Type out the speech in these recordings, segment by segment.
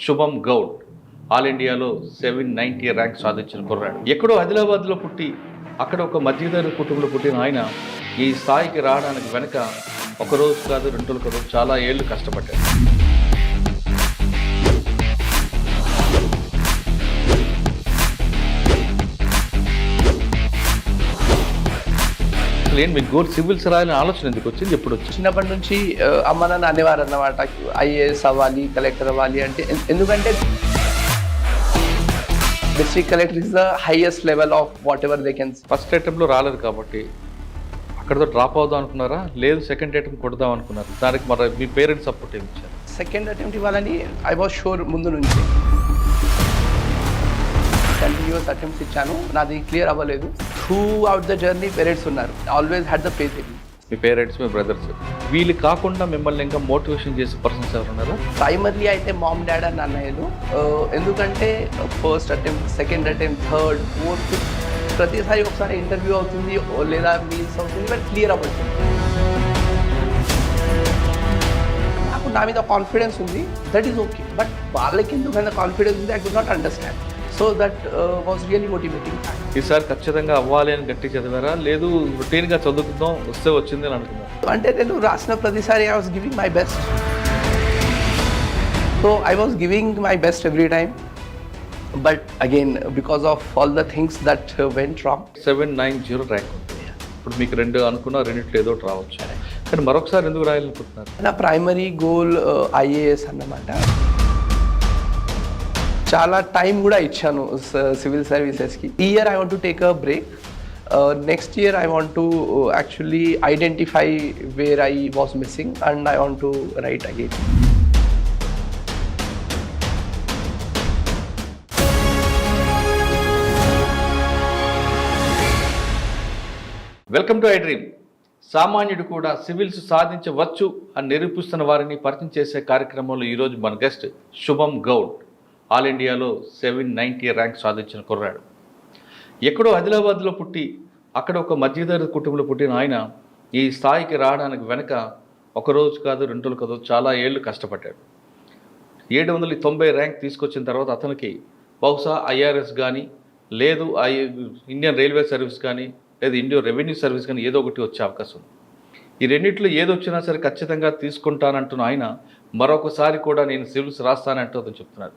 శుభం గౌడ్ ఆల్ ఇండియాలో 790 ర్యాంక్ సాధించిన కుర్రాడు. ఎక్కడో ఆదిలాబాద్లో పుట్టి అక్కడ ఒక మధ్యతరగతి కుటుంబంలో పుట్టిన ఆయన ఈ స్థాయికి రావడానికి వెనక ఒక రోజు కాదు 2 రోజులు కాదు చాలా ఏళ్ళు కష్టపడ్డాడు. మీకు గోల్ సివిల్స్ రాయాలని ఆలోచన ఎందుకు వచ్చింది, ఎప్పుడు వచ్చింది? చిన్నప్పటి నుంచి అమ్మ నాన్న అనేవారు అన్నమాట, ఐఏఎస్ అవ్వాలి, కలెక్టర్ అవ్వాలి అంటే. ఎందుకంటే district collector is the highest level of whatever they can. First అటెంప్ట్లో రాలేదు కాబట్టి అక్కడతో డ్రాప్ అవుదాం అనుకున్నారా, లేదు సెకండ్ అటెంప్ట్ కొడదాం అనుకున్నారు? దానికి మరి మీ పేరెంట్స్ సపోర్ట్ ఏమి ఇచ్చారు? సెకండ్ అటెంప్ట్ ఇవ్వాలని ఐ వాజ్ షూర్ ముందు నుంచి. కంటిన్యూస్ అటెంప్ట్స్ ఇచ్చాను, నాది క్లియర్ అవ్వలేదు. Through out the journey parents ఉన్నారు, always had the faith in me. మీ పేరెంట్స్, మీ బ్రదర్స్, వీళ్ళు కాకుండా మిమ్మల్ని ఇంకా మోటివేషన్ చేసే పర్సన్స్ ఎవరు ఉన్నారా? ప్రైమర్లీ అయితే మామ్ డాడ్ అని అన్నయ్యలు. ఎందుకంటే first attempt, second attempt, third, fourth, ప్రతిసారి ఒకసారి ఇంటర్వ్యూ అవుతుంది లేదా మీల్స్ అవుతుంది, బట్ క్లియర్ అవ్వదు. నాకు నా మీద కాన్ఫిడెన్స్ ఉంది, దట్ ఈస్ ఓకే. బట్ వాళ్ళకి ఎందుకంత కాన్ఫిడెన్స్ ఉంది, I could not understand. So that was really motivating. ఈసారి ఖచ్చితంగా అవ్వాలి అని గట్టి చదివారా, లేదు రొటీన్గా చదువుకుందాం వస్తే వచ్చింది అని అనుకున్నాను? అంటే నేను రాసిన ప్రతిసారి I was giving my best. So I was giving my best every time. But again because of all the things that went wrong. 790 rank ఉంది. ఇప్పుడు మీకు 2 అనుకున్నా, 2 ఏదో రావచ్చు, కానీ మరొకసారి ఎందుకు రాయాలనుకుంటున్నారు? నా ప్రైమరీ గోల్ ఐఏఎస్ అన్నమాట. చాలా టైం కూడా ఇచ్చాను సివిల్ సర్వీసెస్కి. ఈ year I want to take a break. Next year I want to actually identify where I was missing and I want to right again. Welcome to I dream. సామాన్యుడు కూడా civils సాధించవచ్చు అని నిరూపిస్తున్న వారిని పరిచయం చేసే కార్యక్రమంలో ఈరోజు మన గెస్ట్ శుభం గౌడ్. ఆల్ ఇండియాలో 790 ర్యాంక్ సాధించిన కుర్రాడు. ఎక్కడో ఆదిలాబాద్లో పుట్టి అక్కడ ఒక మధ్యతరగతి కుటుంబంలో పుట్టిన ఆయన ఈ స్థాయికి రావడానికి వెనక ఒక రోజు కాదు 2 రోజులు కాదు చాలా ఏళ్ళు కష్టపడ్డాడు. 790 ర్యాంక్ తీసుకొచ్చిన తర్వాత అతనికి బహుశా ఐఆర్ఎస్ కానీ, లేదు ఇండియన్ రైల్వే సర్వీస్ కానీ, లేదు ఇండియన్ రెవెన్యూ సర్వీస్ కానీ ఏదో ఒకటి వచ్చే అవకాశం ఉంది. ఈ రెండింటిలో ఏది వచ్చినా సరే ఖచ్చితంగా తీసుకుంటానంటున్న ఆయన మరొకసారి కూడా నేను సివిల్స్ రాస్తానంటూ అతను చెప్తున్నాడు.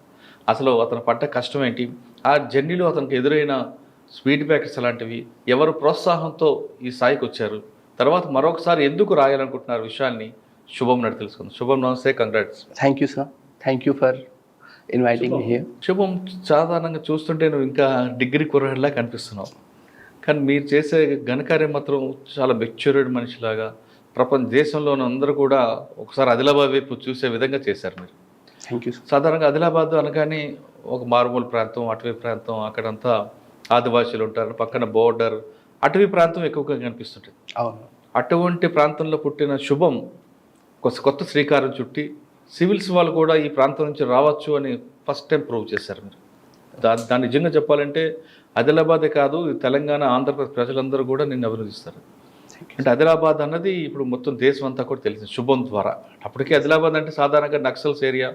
అసలు అతను పడ్డ కష్టం ఏంటి, ఆ జర్నీలో అతనికి ఎదురైన స్పీడ్ బ్రేకర్స్ అలాంటివి, ఎవరు ప్రోత్సాహంతో ఈ స్థాయికి వచ్చారు, తర్వాత మరొకసారి ఎందుకు రాయాలనుకుంటున్నారు విషయాల్ని శుభం నడి తెలుసుకుందాం. శుభం, నమస్తే, congrats. Thank you sir, thank you for inviting me here. శుభం, సాధారణంగా చూస్తుంటే నువ్వు ఇంకా డిగ్రీ కుర్రాడిలా కనిపిస్తున్నావు, కానీ మీరు చేసే ఘనకార్యం మాత్రం చాలా మెచ్యూర్డ్ మనిషిలాగా దేశంలోని అందరూ కూడా ఒకసారి ఆదిలాబాద్ వైపు చూసే విధంగా చేశారు మీరు. Thank you. సాధారణంగా ఆదిలాబాద్ అనగానే ఒక మారుమూల ప్రాంతం, అటవీ ప్రాంతం, అక్కడంతా ఆదివాసీలు ఉంటారు, పక్కన బోర్డర్, అటవీ ప్రాంతం ఎక్కువగా కనిపిస్తుంటుంది. అవును. అటువంటి ప్రాంతంలో పుట్టిన శుభం కొత్త శ్రీకారం చుట్టి సివిల్స్ వాళ్ళు కూడా ఈ ప్రాంతం నుంచి రావచ్చు అని ఫస్ట్ టైం ప్రూవ్ చేశారు మీరు. దాన్ని నిజంగా చెప్పాలంటే ఆదిలాబాదే కాదు, తెలంగాణ, ఆంధ్రప్రదేశ్ ప్రజలందరూ కూడా నిన్ను అభినందిస్తారు. అంటే ఆదిలాబాద్ అన్నది ఇప్పుడు మొత్తం దేశం అంతా కూడా తెలిసింది శుభం ద్వారా. అప్పటికే ఆదిలాబాద్ అంటే సాధారణంగా నక్సల్స్ ఏరియా,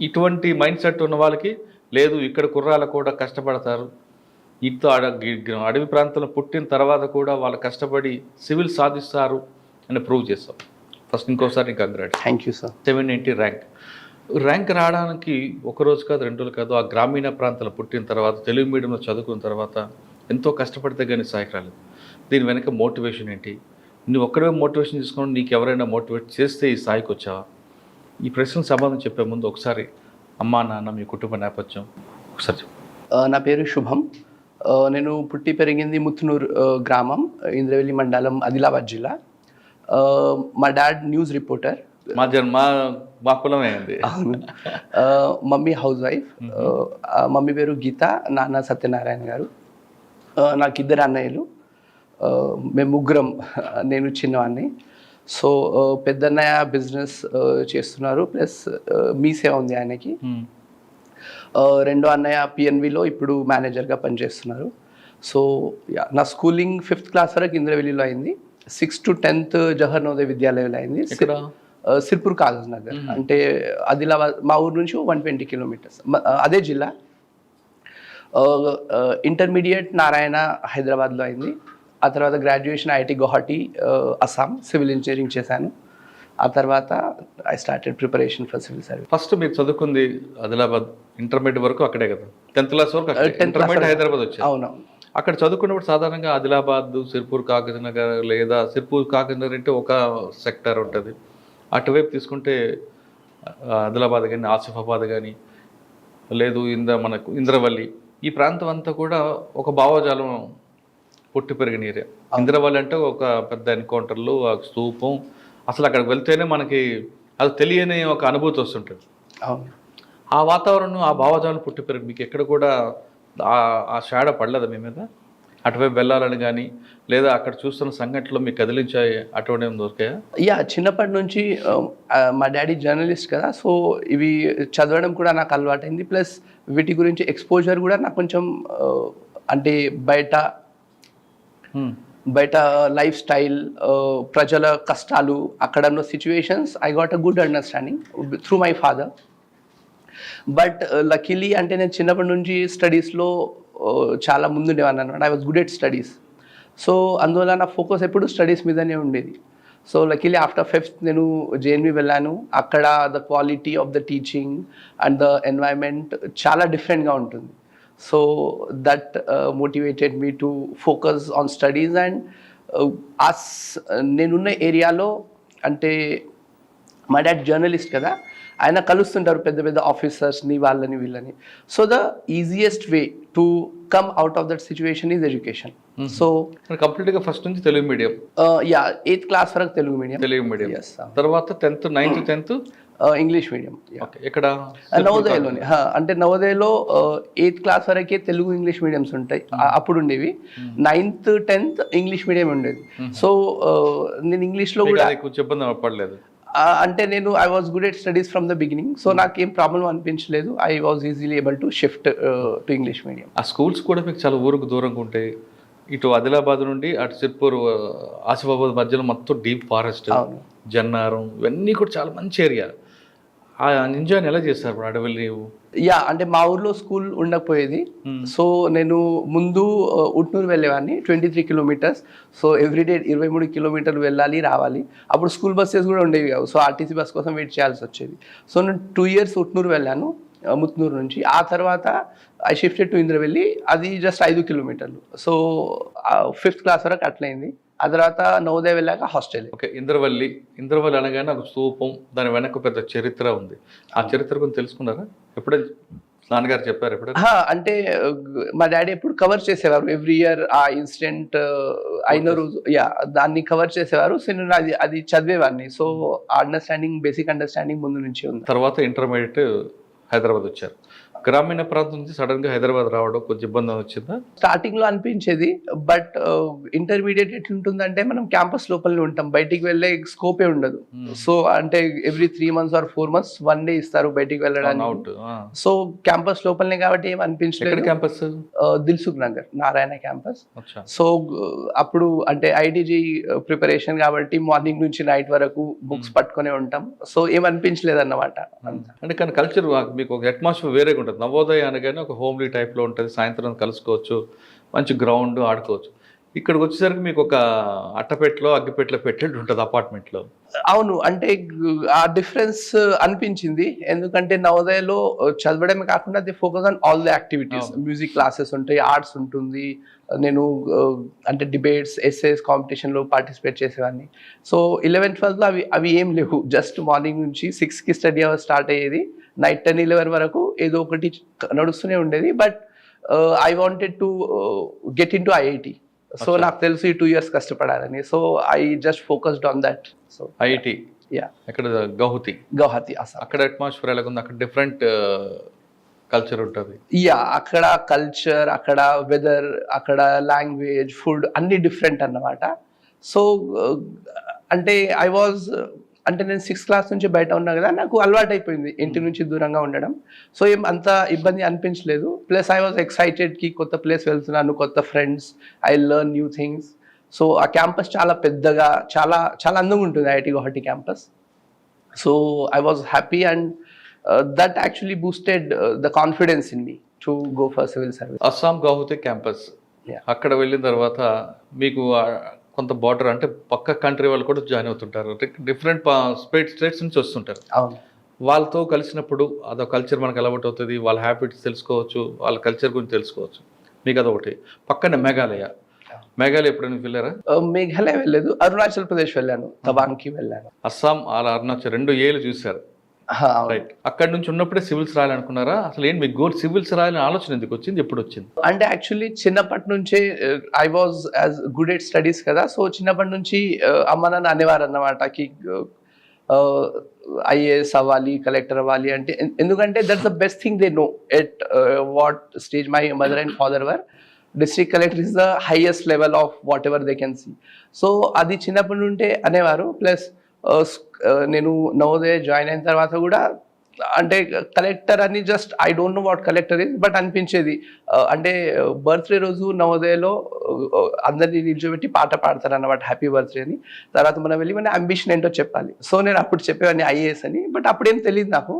ఇటువంటి మైండ్ సెట్ ఉన్న వాళ్ళకి లేదు ఇక్కడ కుర్రాలు కూడా కష్టపడతారు, ఇటు అడవి ప్రాంతంలో పుట్టిన తర్వాత కూడా వాళ్ళు కష్టపడి సివిల్ సాధిస్తారు అని ప్రూవ్ చేస్తాం. ఫస్ట్ ఇంకోసారి congrats. Thank you sir. 790 rank రావడానికి ఒక రోజు కాదు 2 రోజులు కాదు, ఆ గ్రామీణ ప్రాంతాల్లో పుట్టిన తర్వాత తెలుగు మీడియంలో చదువుకున్న తర్వాత ఎంతో కష్టపడితే కానీ స్థాయికి రాలేదు. దీని వెనక మోటివేషన్ ఏంటి? నువ్వు ఒక్కడే మోటివేషన్ తీసుకుని నీకు ఎవరైనా మోటివేట్ చేస్తే ఈ స్థాయికి వచ్చావా? ఈ ప్రశ్నకు సమాధానం చెప్పే ముందు ఒకసారి అమ్మా నాన్న మీ కుటుంబ నేపథ్యం ఒకసారి చెప్పు. నా పేరు శుభం. నేను పుట్టి పెరిగింది ముత్తునూరు గ్రామం, ఇంద్రవెల్లి మండలం, ఆదిలాబాద్ జిల్లా. మా డాడ్ న్యూస్ రిపోర్టర్. మా కులమే అండి. Mummy house wife. మమ్మీ పేరు గీత, నాన్న సత్యనారాయణ గారు. నాకు 2 అన్నయ్యలు, మేము ముగ్గురం, నేను చిన్నవాడిని. సో పెద్దన్నయ్య బిజినెస్ చేస్తున్నారు, ప్లస్ మీసే ఉంది ఆయనకి. రెండో అన్నయ్య పిఎన్విలో ఇప్పుడు మేనేజర్గా పనిచేస్తున్నారు. సో నా స్కూలింగ్ 5th క్లాస్ వరకు ఇంద్రవెల్లిలో అయింది. 6th to 10th Jawahar Navodaya విద్యాలయంలో అయింది. సిర్పూర్ కాగజ్ నగర్, అంటే ఆదిలాబాద్ మా ఊరు నుంచి 120 కిలోమీటర్స్, అదే జిల్లా. ఇంటర్మీడియట్ నారాయణ హైదరాబాద్లో అయింది. ఆ తర్వాత graduation IIT Guwahati Assam, civil engineering చేశాను. ఆ తర్వాత I started preparation for civil service. First మీరు చదువుకుంది ఆదిలాబాద్, ఇంటర్మీడియట్ వరకు అక్కడే కదా, 10th క్లాస్ వరకు అక్కడే. ఇంటర్మీడియట్ హైదరాబాద్ వచ్చారు. అవునవును. అక్కడ చదువుకున్నప్పుడు సాధారణంగా ఆదిలాబాద్, సిర్పూర్ కాగజ్ నగర్, లేదా సిర్పూర్ కాగజ్ నగర్ అంటే ఒక సెక్టర్ ఉంటుంది. అటువైపు తీసుకుంటే ఆదిలాబాద్ కానీ, ఆసిఫాబాద్ కానీ, లేదు మనకు ఇంద్రవల్లి, ఈ ప్రాంతం అంతా కూడా ఒక భావజాలం పుట్టి పెరిగిన ఏరియా. ఇంద్రవల్లి అంటే ఒక పెద్ద ఎన్కౌంటర్లు, ఆ స్తూపం, అసలు అక్కడికి వెళ్తేనే మనకి అది తెలియని ఒక అనుభూతి వస్తుంటుంది. అవును. ఆ వాతావరణం, ఆ భావజాలం పుట్టి పెరిగి మీకు ఎక్కడ కూడా ఆ షాడో పడలేదా మీ మీద? అటువైపు వెళ్ళాలని కానీ, లేదా అక్కడ చూస్తున్న సంఘటనలు మీకు కదిలించాయి, అటువంటి ఏమి దొరికాయా? యా, చిన్నప్పటి నుంచి మా డాడీ జర్నలిస్ట్ కదా, సో ఇవి చదవడం కూడా నాకు అలవాటైంది. ప్లస్ వీటి గురించి ఎక్స్పోజర్ కూడా నాకు కొంచెం అంటే బయట లైఫ్ స్టైల్, ప్రజల కష్టాలు, అక్కడ ఉన్న situations, I got a good understanding through my father. But luckily అంటే నేను చిన్నప్పటి నుంచి స్టడీస్లో చాలా ముందుండేవాడిని అనమాట. I was good at studies. So అందువల్ల నా ఫోకస్ ఎప్పుడు స్టడీస్ మీదనే ఉండేది. సో లక్కీలీ ఆఫ్టర్ 5th నేను జేఎన్వి వెళ్ళాను. అక్కడ the quality of the teaching and the environment చాలా డిఫరెంట్గా ఉంటుంది. So that motivated me to focus on studies. And నేనున్న ఏరియాలో అంటే మా డాడ్ జర్నలిస్ట్ కదా, ఆయన కలుస్తుంటారు పెద్ద పెద్ద ఆఫీసర్స్ని, వాళ్ళని వీళ్ళని. So the easiest way to come out of that situation is education. So కంప్లీట్గా ఫస్ట్ నుంచి Telugu medium? Yeah, 8th class వరకు తెలుగు మీడియం. Yes. తర్వాత 10th, 9th, 10th English medium. ఇక్కడ నవోదయలోనే, అంటే నవోదయలో 8th క్లాస్ వరకే తెలుగు ఇంగ్లీష్ మీడియంస్ ఉంటాయి, అప్పుడు ఉండేవి. 9th, 10th ఇంగ్లీష్ మీడియం ఉండేది. సో నేను ఇంగ్లీష్లో కూడా చెప్పండి పడలేదు. అంటే నేను I was good at studies from the beginning. So నాకేం ప్రాబ్లం అనిపించలేదు. I was easily able to shift to English medium. ఆ స్కూల్స్ కూడా మీకు చాలా ఊరుకు దూరంగా ఉంటాయి. ఇటు ఆదిలాబాద్ నుండి అటు సిర్పూర్, ఆసిఫాబాద్ మధ్యలో మొత్తం డీప్ ఫారెస్ట్, జన్నారం, ఇవన్నీ కూడా చాలా మంచి ఏరియా. ఆ ఎంజాయ్ని ఎలా చేస్తారు ఇప్పుడు అడవులు? యా, అంటే మా ఊర్లో స్కూల్ ఉండకపోయేది. సో నేను ముందు ఉట్నూరు వెళ్ళేవాడిని, 23 కిలోమీటర్స్. సో ఎవ్రీడే 23 కిలోమీటర్లు వెళ్ళాలి రావాలి. అప్పుడు స్కూల్ బస్సెస్ కూడా ఉండేవి కావు. సో ఆర్టీసీ బస్ కోసం వెయిట్ చేయాల్సి వచ్చేది. సో నేను 2 years ఉట్నూరు వెళ్ళాను, ముత్నూరు నుంచి. ఆ తర్వాత ఐ షిఫ్టెడ్ టు ఇంద్రవెల్లి, అది జస్ట్ 5 కిలోమీటర్లు. సో 5th క్లాస్ వరకు అట్లయింది. ఆ తర్వాత నవోదయ వెళ్ళాక హాస్టల్. ఓకే, ఇంద్రవల్లి అనగానే ఒక స్తూపం, దాని వెనక పెద్ద చరిత్ర ఉంది. ఆ చరిత్ర గురించి తెలుసుకున్నారా? ఎప్పుడైనా నాన్నగారు చెప్పారు ఎప్పుడైనా? అంటే మా డాడీ ఎప్పుడు కవర్ చేసేవారు ఎవ్రీ ఇయర్ ఆ ఇన్సిడెంట్ అయిన రోజు. యా, దాన్ని కవర్ చేసేవారు. సో నేను అది చదివేవాడిని. సో అండర్స్టాండింగ్, బేసిక్ అండర్స్టాండింగ్ ముందు నుంచి ఉంది. తర్వాత ఇంటర్మీడియట్ హైదరాబాద్ వచ్చారు. గ్రామీణ ప్రాంతం నుంచి సడన్ గా హైదరాబాద్ రావడం కొంచెం ఇబ్బంది వచ్చిందా? స్టార్టింగ్ లో అనిపించేది. బట్ ఇంటర్మీడియట్ ఎట్లుంటుందంటే మనం క్యాంపస్ లోపలనే ఉంటాం, బయటికి వెళ్ళే స్కోపే ఉండదు. సో అంటే every 3 months or 4 months 1 day ఇస్తారు బయటికి వెళ్ళడానికి. సో క్యాంపస్ లోపలనే కాబట్టి ఏం అనిపించలేదు. Campus Dilsukh Nagar, Narayana campus. So అప్పుడు అంటే ఐటీజీ ప్రిపరేషన్ కాబట్టి మార్నింగ్ నుంచి నైట్ వరకు బుక్స్ పట్టుకునే ఉంటాం. సో ఏం అనిపించలేదు అన్నమాట. అంటే కానీ కల్చర్ మీకు ఒక అట్మాస్ఫియర్ వేరేగా ఉంటుంది. నవోదయ అనగానే ఒక హోమ్లీ టైప్లో ఉంటుంది, సాయంత్రం కలుసుకోవచ్చు, మంచి గ్రౌండ్ ఆడుకోవచ్చు. ఇక్కడికి వచ్చేసరికి మీకు ఒక అట్టపెట్టలో, అగ్గిపెట్టలో పెట్టేట్టు ఉంటుంది అపార్ట్మెంట్లో. అవును, అంటే ఆ డిఫరెన్స్ అనిపించింది. ఎందుకంటే నవోదయలో చదవడమే కాకుండా the focus on all the activities. Music classes ఉంటాయి, ఆర్ట్స్ ఉంటుంది. నేను అంటే డిబేట్స్, ఎస్సేస్ కాంపిటీషన్లో పార్టిసిపేట్ చేసేవాడిని. సో 11th, 12th అవి ఏం లేవు. జస్ట్ మార్నింగ్ నుంచి 6కి స్టడీ అవర్ స్టార్ట్ అయ్యేది, నైట్ 10, 11 వరకు ఏదో ఒకటి నడుస్తూనే ఉండేది. But I wanted to get into IIT. So నాకు తెలుసు ఈ 2 years కష్టపడాలని. So I just focused on that. So IIT, yeah, అక్కడ గౌహతి అస్సాం. అక్కడ అట్మాస్ఫియర్ ఎలా ఉంది? అక్కడ డిఫరెంట్ కల్చర్ ఉంటుంది. యా, అక్కడ కల్చర్, అక్కడ వెదర్, అక్కడ లాంగ్వేజ్, ఫుడ్ అన్ని డిఫరెంట్ అన్నమాట. సో అంటే అంటే నేను 6th క్లాస్ నుంచి బయట ఉన్నా కదా, నాకు అలవాటు అయిపోయింది ఇంటి నుంచి దూరంగా ఉండడం. సో ఏం అంత ఇబ్బంది అనిపించలేదు. ప్లస్ ఐ వాజ్ ఎక్సైటెడ్కి కొత్త ప్లేస్ వెళ్తున్నాను, కొత్త friends, I learn new things. So ఆ క్యాంపస్ చాలా పెద్దగా, చాలా చాలా అందంగా ఉంటుంది IIT Guwahati campus. So I was happy, and that actually boosted the confidence in me to go for civil service. Assam Guwahati campus, Yeah. అక్కడ వెళ్ళిన తర్వాత మీకు కొంత బార్డర్ అంటే పక్క కంట్రీ వాళ్ళు కూడా జాయిన్ అవుతుంటారు, డిఫరెంట్ స్టేట్స్ నుంచి వస్తుంటారు. అవును. వాళ్ళతో కలిసినప్పుడు అదో కల్చర్ మనకు అలవాటు అవుతుంది, వాళ్ళ హ్యాబిట్స్ తెలుసుకోవచ్చు, వాళ్ళ కల్చర్ గురించి తెలుసుకోవచ్చు. మీకు అదొకటి. పక్కన మేఘాలయ ఎప్పుడైనా వెళ్ళారా? మేఘాలయ వెళ్ళలేదు, అరుణాచల్ ప్రదేశ్ వెళ్ళాను, తవాంగ్కి వెళ్ళాను. అస్సాం అలా అరుణాచల్ 2 ఏళ్ళు చూశారు, రైట్? అక్కడి నుంచి ఉన్నప్పుడే సివిల్స్ రాయాలనుకున్నారా? అసలు ఏంటి మీ గోల్? సివిల్స్ రాయాలని ఆలోచన ఎందుకు వచ్చింది, ఎప్పుడు వచ్చింది? అంటే యాక్చువల్లీ చిన్నప్పటి నుంచే I was as good at studies కదా, సో చిన్నప్పటి నుంచి అమ్మ నాన్న అనేవారు అన్నమాట కి ఐఏఎస్ అవ్వాలి, కలెక్టర్ అవ్వాలి అంటే. ఎందుకంటే that's the best thing they know at what stage my mother and father were. District collector is the highest level of whatever they can see. So అది చిన్నప్పటి నుండే అనేవారు. ప్లస్ నేను నవోదయ జాయిన్ అయిన తర్వాత కూడా అంటే కలెక్టర్ అని just I don't know what collector is, but అనిపించేది అంటే బర్త్డే రోజు నవోదయలో అందరినీ నిల్చోబెట్టి పాట పాడతారు అన్నమాట, హ్యాపీ బర్త్డే అని. తర్వాత మనం వెళ్ళి మన అంబిషన్ ఏంటో చెప్పాలి. సో నేను అప్పుడు చెప్పేవాడిని ఐఏఎస్ అని, బట్ అప్పుడేం తెలియదు నాకు.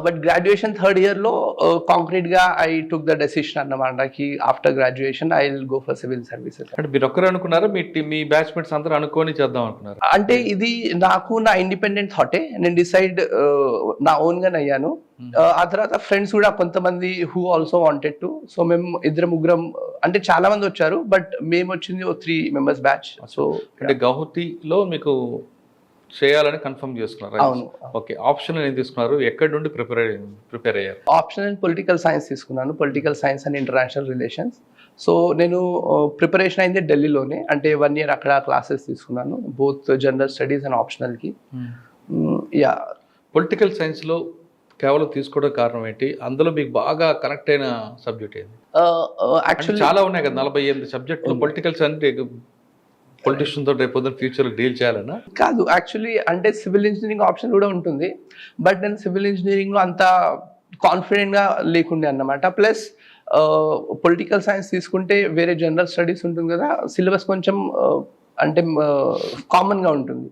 బట్ గ్రాడ్యుయేషన్ 3rd ఇయర్లో కాంక్రీట్గా ఐ టుక్ ద డెసిషన్ అన్నమాట కి after graduation I will go for civil services. అంటే మీరు ఒక్కరు అనుకున్నారా, మీ బ్యాచ్మేట్స్ అందరూ అనుకొని చేద్దాం అనుకున్నారు? అంటే ఇది నాకు నా ఇండిపెండెంట్ థాటే, నేను డిసైడ్ నా ఓన్గా అయ్యాను. ఆ తర్వాత ఫ్రెండ్స్ కూడా కొంతమంది who also wanted to. So మేము 2-3 అంటే చాలా మంది వచ్చారు, బట్ మేము వచ్చింది 3 members బ్యాచ్. సో అంటే గౌహతిలో మీకు చేయాలని కన్ఫర్మ్ చేసుకున్నారు? అవును. ఓకే. ఆప్షన్ ఏం తీసుకున్నారు, ఎక్కడి నుండి ప్రిపేర్ అయ్యారు? ఆప్షనల్ పొలిటికల్ సైన్స్ తీసుకున్నాను, political science and international relations. So నేను ప్రిపరేషన్ అయింది ఢిల్లీలోనే, అంటే 1 year అక్కడ క్లాసెస్ తీసుకున్నాను, బోత్ జనరల్ స్టడీస్ అండ్ ఆప్షనల్కి. యా. పొలిటికల్ సైన్స్లో కేవలం తీసుకోవడం కారణం ఏంటి? అందులో మీకు బాగా కనెక్ట్ అయిన సబ్జెక్ట్ ఏంటి? యాక్చువల్లీ చాలా ఉన్నాయి కదా, 48 సబ్జెక్టులు. పొలిటికల్ సైన్స్ పొలిటిషియన్ తోటి రేపు ఫ్యూచర్ డీల్ చేయాలన్నా? కాదు, యాక్చువల్లీ అంటే సివిల్ ఇంజనీరింగ్ ఆప్షన్ కూడా ఉంటుంది, బట్ నేను సివిల్ ఇంజనీరింగ్లో అంత కాన్ఫిడెంట్గా లేకుండే అన్నమాట. ప్లస్ పొలిటికల్ సైన్స్ తీసుకుంటే వేరే జనరల్ స్టడీస్ ఉంటుంది కదా, సిలబస్ కొంచెం అంటే కామన్గా ఉంటుంది.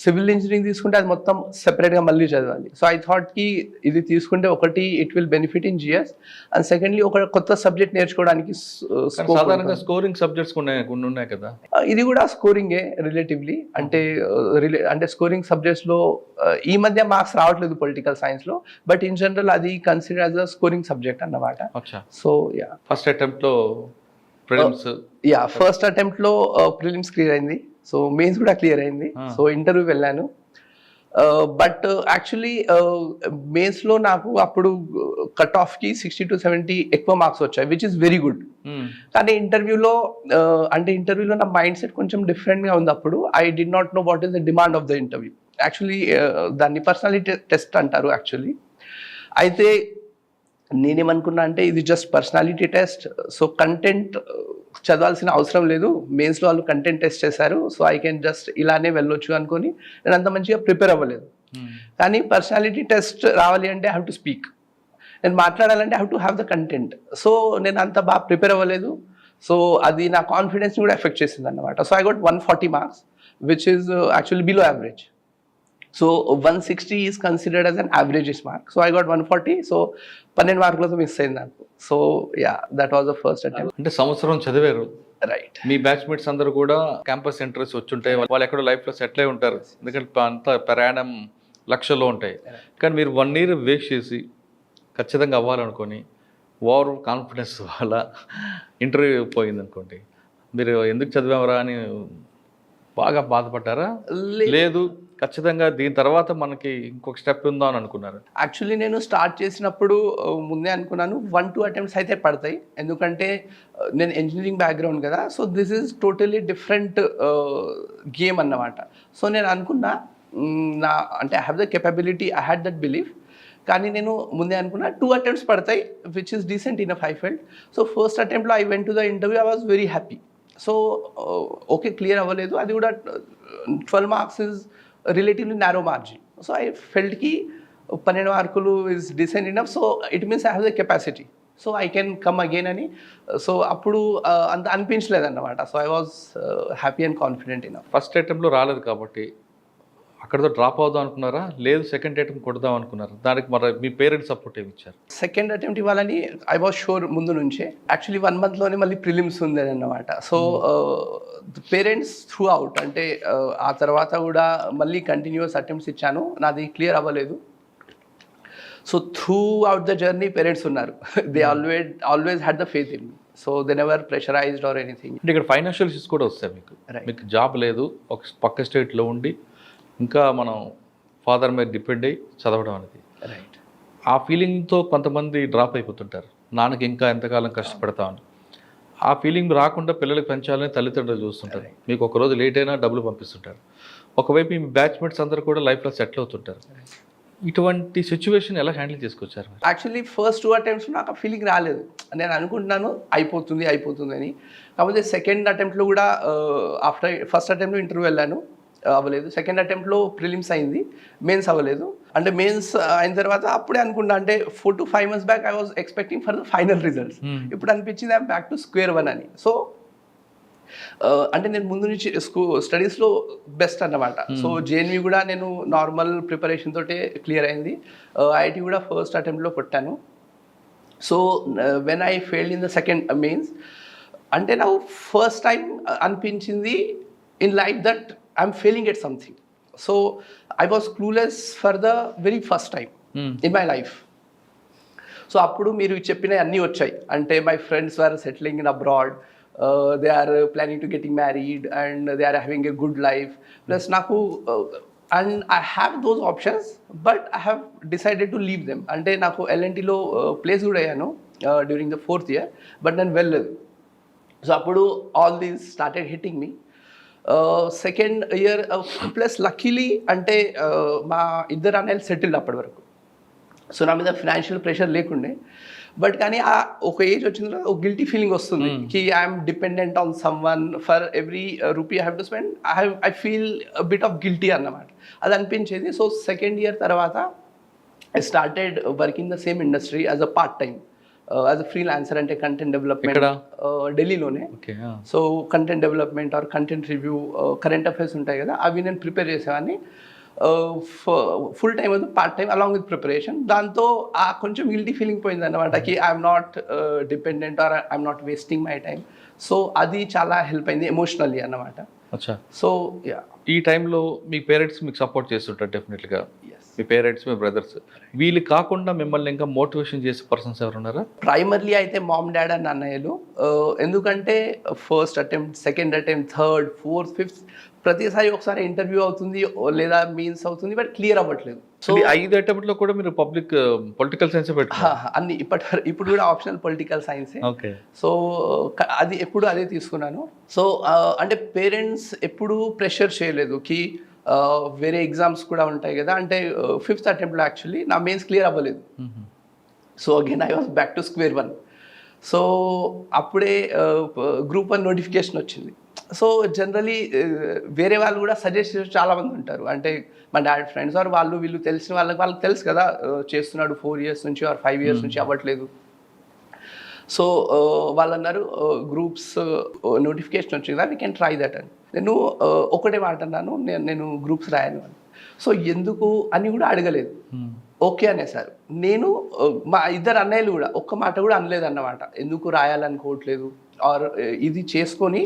సివిల్ ఇంజనీరింగ్ తీసుకుంటే అది మొత్తం సెపరేట్గా మళ్ళీ చదవాలి. సో ఐ థాట్కి ఇది తీసుకుంటే ఒకటి it will benefit in GS, and secondly ఒక కొత్త సబ్జెక్ట్ నేర్చుకోవడానికి. సాధారణంగా స్కోరింగ్ సబ్జెక్ట్స్ ఉన్నాయి కదా, ఇది కూడా స్కోరింగే రిలేటివ్లీ. అంటే స్కోరింగ్ సబ్జెక్ట్స్లో ఈ మధ్య మార్క్స్ రావట్లేదు పొలిటికల్ సైన్స్లో, బట్ ఇన్ జనరల్ అది consider as a scoring subject అన్నమాట. సో యా, ఫస్ట్ అటెంప్ట్లో ప్రిలిమ్స్, ఫస్ట్ అటెంప్ట్లో ప్రిలిమ్స్ క్లియర్ అయింది. సో మెయిన్స్ కూడా క్లియర్ అయింది. సో ఇంటర్వ్యూ వెళ్ళాను. బట్ యాక్చువల్లీ మెయిన్స్లో నాకు అప్పుడు కట్ ఆఫ్కి 60 to 70 ఎక్కువ మార్క్స్ వచ్చాయి, విచ్ ఇస్ వెరీ గుడ్. కానీ ఇంటర్వ్యూలో నా మైండ్ సెట్ కొంచెం డిఫరెంట్గా ఉంది. అప్పుడు I did not know what is the demand of the interview. Actually దాన్ని పర్సనాలిటీ టెస్ట్ అంటారు యాక్చువల్లీ. అయితే నేనేమనుకున్నా అంటే ఇది just personality test, so content చదవాల్సిన అవసరం లేదు, మెయిన్స్లో వాళ్ళు కంటెంట్ టెస్ట్ చేశారు, సో ఐ కెన్ జస్ట్ ఇలానే వెళ్ళొచ్చు అనుకొని నేను అంత మంచిగా ప్రిపేర్ అవ్వలేదు. కానీ పర్సనాలిటీ టెస్ట్ రావాలి అంటే ఐ హ్యావ్ టు స్పీక్, నేను మాట్లాడాలంటే I have to have the content. So నేను అంత బాగా ప్రిపేర్ అవ్వలేదు, సో అది నా కాన్ఫిడెన్స్ని కూడా ఎఫెక్ట్ చేసింది అన్నమాట. So I got 140 marks, which is actually below average. So 160 is considered as an averages mark. So I got 140, so 12 మార్కులతో మిస్ అయింది నాకు. So yeah, that was the first attempt. అంటే సంవత్సరం చదివారు, రైట్? మీ బ్యాచ్మేట్స్ అందరూ కూడా క్యాంపస్ ఇంటర్వ్యూస్ వచ్చుంటాయి, వాళ్ళు ఎక్కడో లైఫ్లో సెటిల్ అయి ఉంటారు, ఎందుకంటే అంత ప్రయాణం లక్షల్లో ఉంటాయి. కానీ మీరు 1 year వేస్ట్ చేసి ఖచ్చితంగా అవ్వాలనుకొని ఓవర్ కాన్ఫిడెన్స్ వల్ల ఇంటర్వ్యూ పోయింది అనుకోండి, మీరు ఎందుకు చదివామరా అని బాగా బాధపడ్డారా? లేదు ఖచ్చితంగా దీని తర్వాత మనకి ఇంకొక స్టెప్ ఉందా అని అనుకున్నారు? యాక్చువల్లీ నేను స్టార్ట్ చేసినప్పుడు ముందే అనుకున్నాను 1-2 అటెంప్ట్స్ అయితే పడతాయి, ఎందుకంటే నేను ఇంజనీరింగ్ బ్యాక్గ్రౌండ్ కదా. So this is totally different game అన్నమాట. సో నేను అనుకున్నా అంటే I have the capability, I had that belief. కానీ నేను ముందే అనుకున్నా 2 attempts పడతాయి, which is decent enough I felt. So first అటెంప్ట్లో I went to the interview, I was very happy. So okay, clear అవ్వలేదు, అది కూడా 12 marks is relatively narrow margin. So I ఫెల్ట్కి 12 మార్కులు is decent enough. So it means I have the capacity, so I can come again అని. So అప్పుడు అంత అనిపించలేదు అన్నమాట. So I was happy and confident enough. First అటెంప్ట్లో రాలేదు కాబట్టి అక్కడితో డ్రాప్ అవుదాం అనుకున్నారా, లేదు సెకండ్ అటెంప్ట్ కొడదాం అనుకున్నారా? దానికి మరి మీ పేరెంట్స్ సపోర్ట్ ఏమి ఇచ్చారు? సెకండ్ అటెంప్ట్ ఇవ్వాలని ఐ వాజ్ షూర్ ముందు నుంచే. యాక్చువల్లీ 1 monthలోనే మళ్ళీ ప్రిలిమ్స్ ఉంది అన్నమాట. సో పేరెంట్స్ త్రూ అవుట్ అంటే ఆ తర్వాత కూడా మళ్ళీ కంటిన్యూస్ అటెంప్ట్స్ ఇచ్చాను, నాది క్లియర్ అవ్వలేదు. So through out the journey parents ఉన్నారు. They always had the faith in me. So they never pressurised or anything. అంటే ఇక్కడ ఫైనాన్షియల్ ఇష్యూస్ కూడా వస్తాయి మీకు. Right. మీకు జాబ్ లేదు, ఒక పక్క స్టేట్లో ఉండి ఇంకా మనం ఫాదర్ మీద డిపెండ్ అయ్యి చదవడం అనేది, రైట్. ఆ ఫీలింగ్తో కొంతమంది డ్రాప్ అయిపోతుంటారు. నాన్నకి ఇంకా ఎంతకాలం కష్టపడతామని. ఆ ఫీలింగ్ రాకుండా పిల్లలకు పెంచాలని తల్లిదండ్రులు చూస్తుంటారు. మీకు ఒక రోజు లేట్ అయినా డబ్బులు పంపిస్తుంటారు. ఒకవైపు మీ బ్యాచ్మేట్స్ అందరూ కూడా లైఫ్లో సెటిల్ అవుతుంటారు. ఇటువంటి సిచ్యువేషన్ ఎలా హ్యాండిల్ చేసుకొచ్చారు? యాక్చువల్లీ ఫస్ట్ 2 attempts నాకు ఆ ఫీలింగ్ రాలేదు. నేను అనుకుంటున్నాను అయిపోతుంది అని. కాకపోతే సెకండ్ అటెంప్ట్లో కూడా ఆఫ్టర్ ఫస్ట్ అటెంప్ట్లో ఇంటర్వ్యూ వెళ్ళాను, అవ్వలేదు. సెకండ్ అటెంప్ట్లో ప్రిలిమ్స్ అయింది, మెయిన్స్ అవ్వలేదు. అంటే మెయిన్స్ అయిన తర్వాత అప్పుడే అనుకున్నా, అంటే 4 to 5 months back I was expecting for the final results. ఇప్పుడు అనిపించింది I'm back to square one అని. సో అంటే నేను ముందు నుంచి స్టడీస్లో బెస్ట్ అన్నమాట. సో జేఎన్వి కూడా నేను నార్మల్ ప్రిపరేషన్ తోటే క్లియర్ అయింది. ఐఐటి కూడా ఫస్ట్ అటెంప్ట్లో కొట్టాను. So when I failed in the second mains, అంటే నాకు ఫస్ట్ టైం అనిపించింది in life that I'm failing at something. So I was clueless for the very first time in my life. So అప్పుడు మీరు చెప్పిన అన్నీ వచ్చాయి. అంటే my friends were settling in abroad, they are planning to getting married and they are having a good life. Plus naku and I have those options, but I have decided to leave them. Ante naku LNT lo place kuda ayanu during the 4th year, but then velledu. So appudu all these started hitting me. Second year plus luckily ante ma iddaru annalu settled appadi varaku. So నా మీద financial pressure లేకుండే. But కానీ ఆ ఒక age వచ్చిన తర్వాత ఒక guilty feeling వస్తుంది కి I'm dependent on someone for every rupee I have to spend. I feel bit of guilty అన్నమాట, అది అనిపించేది. సో సెకండ్ ఇయర్ తర్వాత I started working the same industry as a part time, as a freelancer. అంటే content development ఢిల్లీలోనే. So content development or content review, current affairs ఉంటాయి కదా, అవి నేను ప్రిపేర్ చేసేవాడిని. ఫుల్ టైం అది part time along with preparation. దాంతో ఆ కొంచెం గిల్టీ ఫీలింగ్ పోయింది అన్నమాట, కి I'm not dependent are I'm not wasting my time. So అది చాలా హెల్ప్ అయింది ఎమోషనల్లీ అన్నమాట. సో ఈ టైంలో మీ పేరెంట్స్ మీకు సపోర్ట్ చేస్తుంటారు డెఫినెట్గా. మీ పేరెంట్స్, మీ బ్రదర్స్, వీళ్ళు కాకుండా మిమ్మల్ని ఇంకా మోటివేషన్ చేసే పర్సన్స్ ఎవరు ఉన్నారా? ప్రైమర్లీ అయితే మామ్, డాడ్ అండ్ అన్నయ్యలు. ఎందుకంటే first attempt, second attempt, third, fourth, fifth ప్రతిసారి ఒకసారి ఇంటర్వ్యూ అవుతుంది లేదా మీన్స్ అవుతుంది, బట్ క్లియర్ అవ్వట్లేదు. సో 5 అటెంప్ట్లో కూడా మీరు పొలిటికల్ సైన్స్ అన్ని ఇప్పుడు కూడా ఆప్షనల్ పొలిటికల్ సైన్సే. ఓకే. సో అది ఎప్పుడు అదే తీసుకున్నాను. సో అంటే పేరెంట్స్ ఎప్పుడు ప్రెషర్ చేయలేదు కి వేరే ఎగ్జామ్స్ కూడా ఉంటాయి కదా. అంటే 5th అటెంప్ట్లో యాక్చువల్లీ నా మెయిన్స్ క్లియర్ అవ్వలేదు. So again I was back to square one. So అప్పుడే గ్రూప్ 1 నోటిఫికేషన్ వచ్చింది. సో జనరలీ వేరే వాళ్ళు కూడా సజెస్ట్ చేసే చాలామంది ఉంటారు. అంటే మా డాడ్ ఫ్రెండ్స్ ఆర్ వాళ్ళు వీళ్ళు తెలిసిన వాళ్ళకి తెలుసు కదా, చేస్తున్నాడు 4 years నుంచి ఆర్ 5 years నుంచి అవ్వట్లేదు. సో వాళ్ళు అన్నారు గ్రూప్స్ నోటిఫికేషన్ వచ్చింది కదా, వీ కెన్ ట్రై దట్ అని. నేను ఒకటే మాట అన్నాను, నేను గ్రూప్స్ రాయను అని. సో ఎందుకు అని కూడా అడగలేదు, ఓకే అనేసారు. నేను మా ఇద్దరు అన్నయ్యలు కూడా ఒక్క మాట కూడా అనలేదు అన్నమాట, ఎందుకు రాయాలనుకోవట్లేదు ఆర్ ఇది చేసుకొని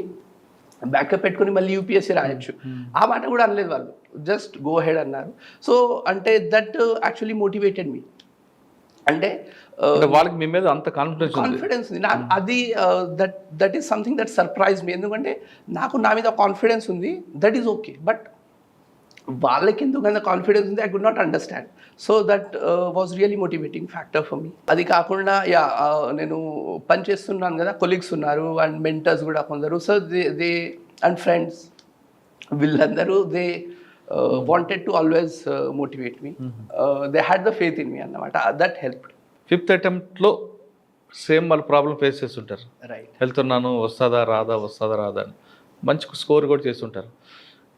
బ్యాకప్ పెట్టుకొని మళ్ళీ యూపీఎస్సీ రాయొచ్చు, ఆ మాట కూడా అనలేదు వాళ్ళు. జస్ట్ గో హెడ్ అన్నారు. సో అంటే దట్ యాక్చువల్లీ మోటివేటెడ్ మీ. అంటే వాళ్ళకి మీ మీద అంత కాన్ఫిడెన్స్ ఉంది నాకు. అది that is something that surprise me. ఎందుకంటే నాకు నా మీద కాన్ఫిడెన్స్ ఉంది, దట్ ఈస్ ఓకే. బట్ వాళ్ళకి ఎందుకు అంత కాన్ఫిడెన్స్ ఉంది, I could not understand. So that was really motivating factor for me. అది కాకుండా నేను పని చేస్తున్నాను కదా, కొలీగ్స్ ఉన్నారు అండ్ మెంటర్స్ కూడా కొందరు. సో దే అండ్ ఫ్రెండ్స్ వీళ్ళందరూ they wanted to always motivate me. They had the faith in me అన్నమాట. That help. 5th అటెంప్ట్లో సేమ్ వాళ్ళ ప్రాబ్లం ఫేస్ చేస్తుంటారు. రైట్. వెళ్తున్నాను, వస్తుందా రాదా అని మంచి స్కోర్ కూడా చేస్తుంటారు.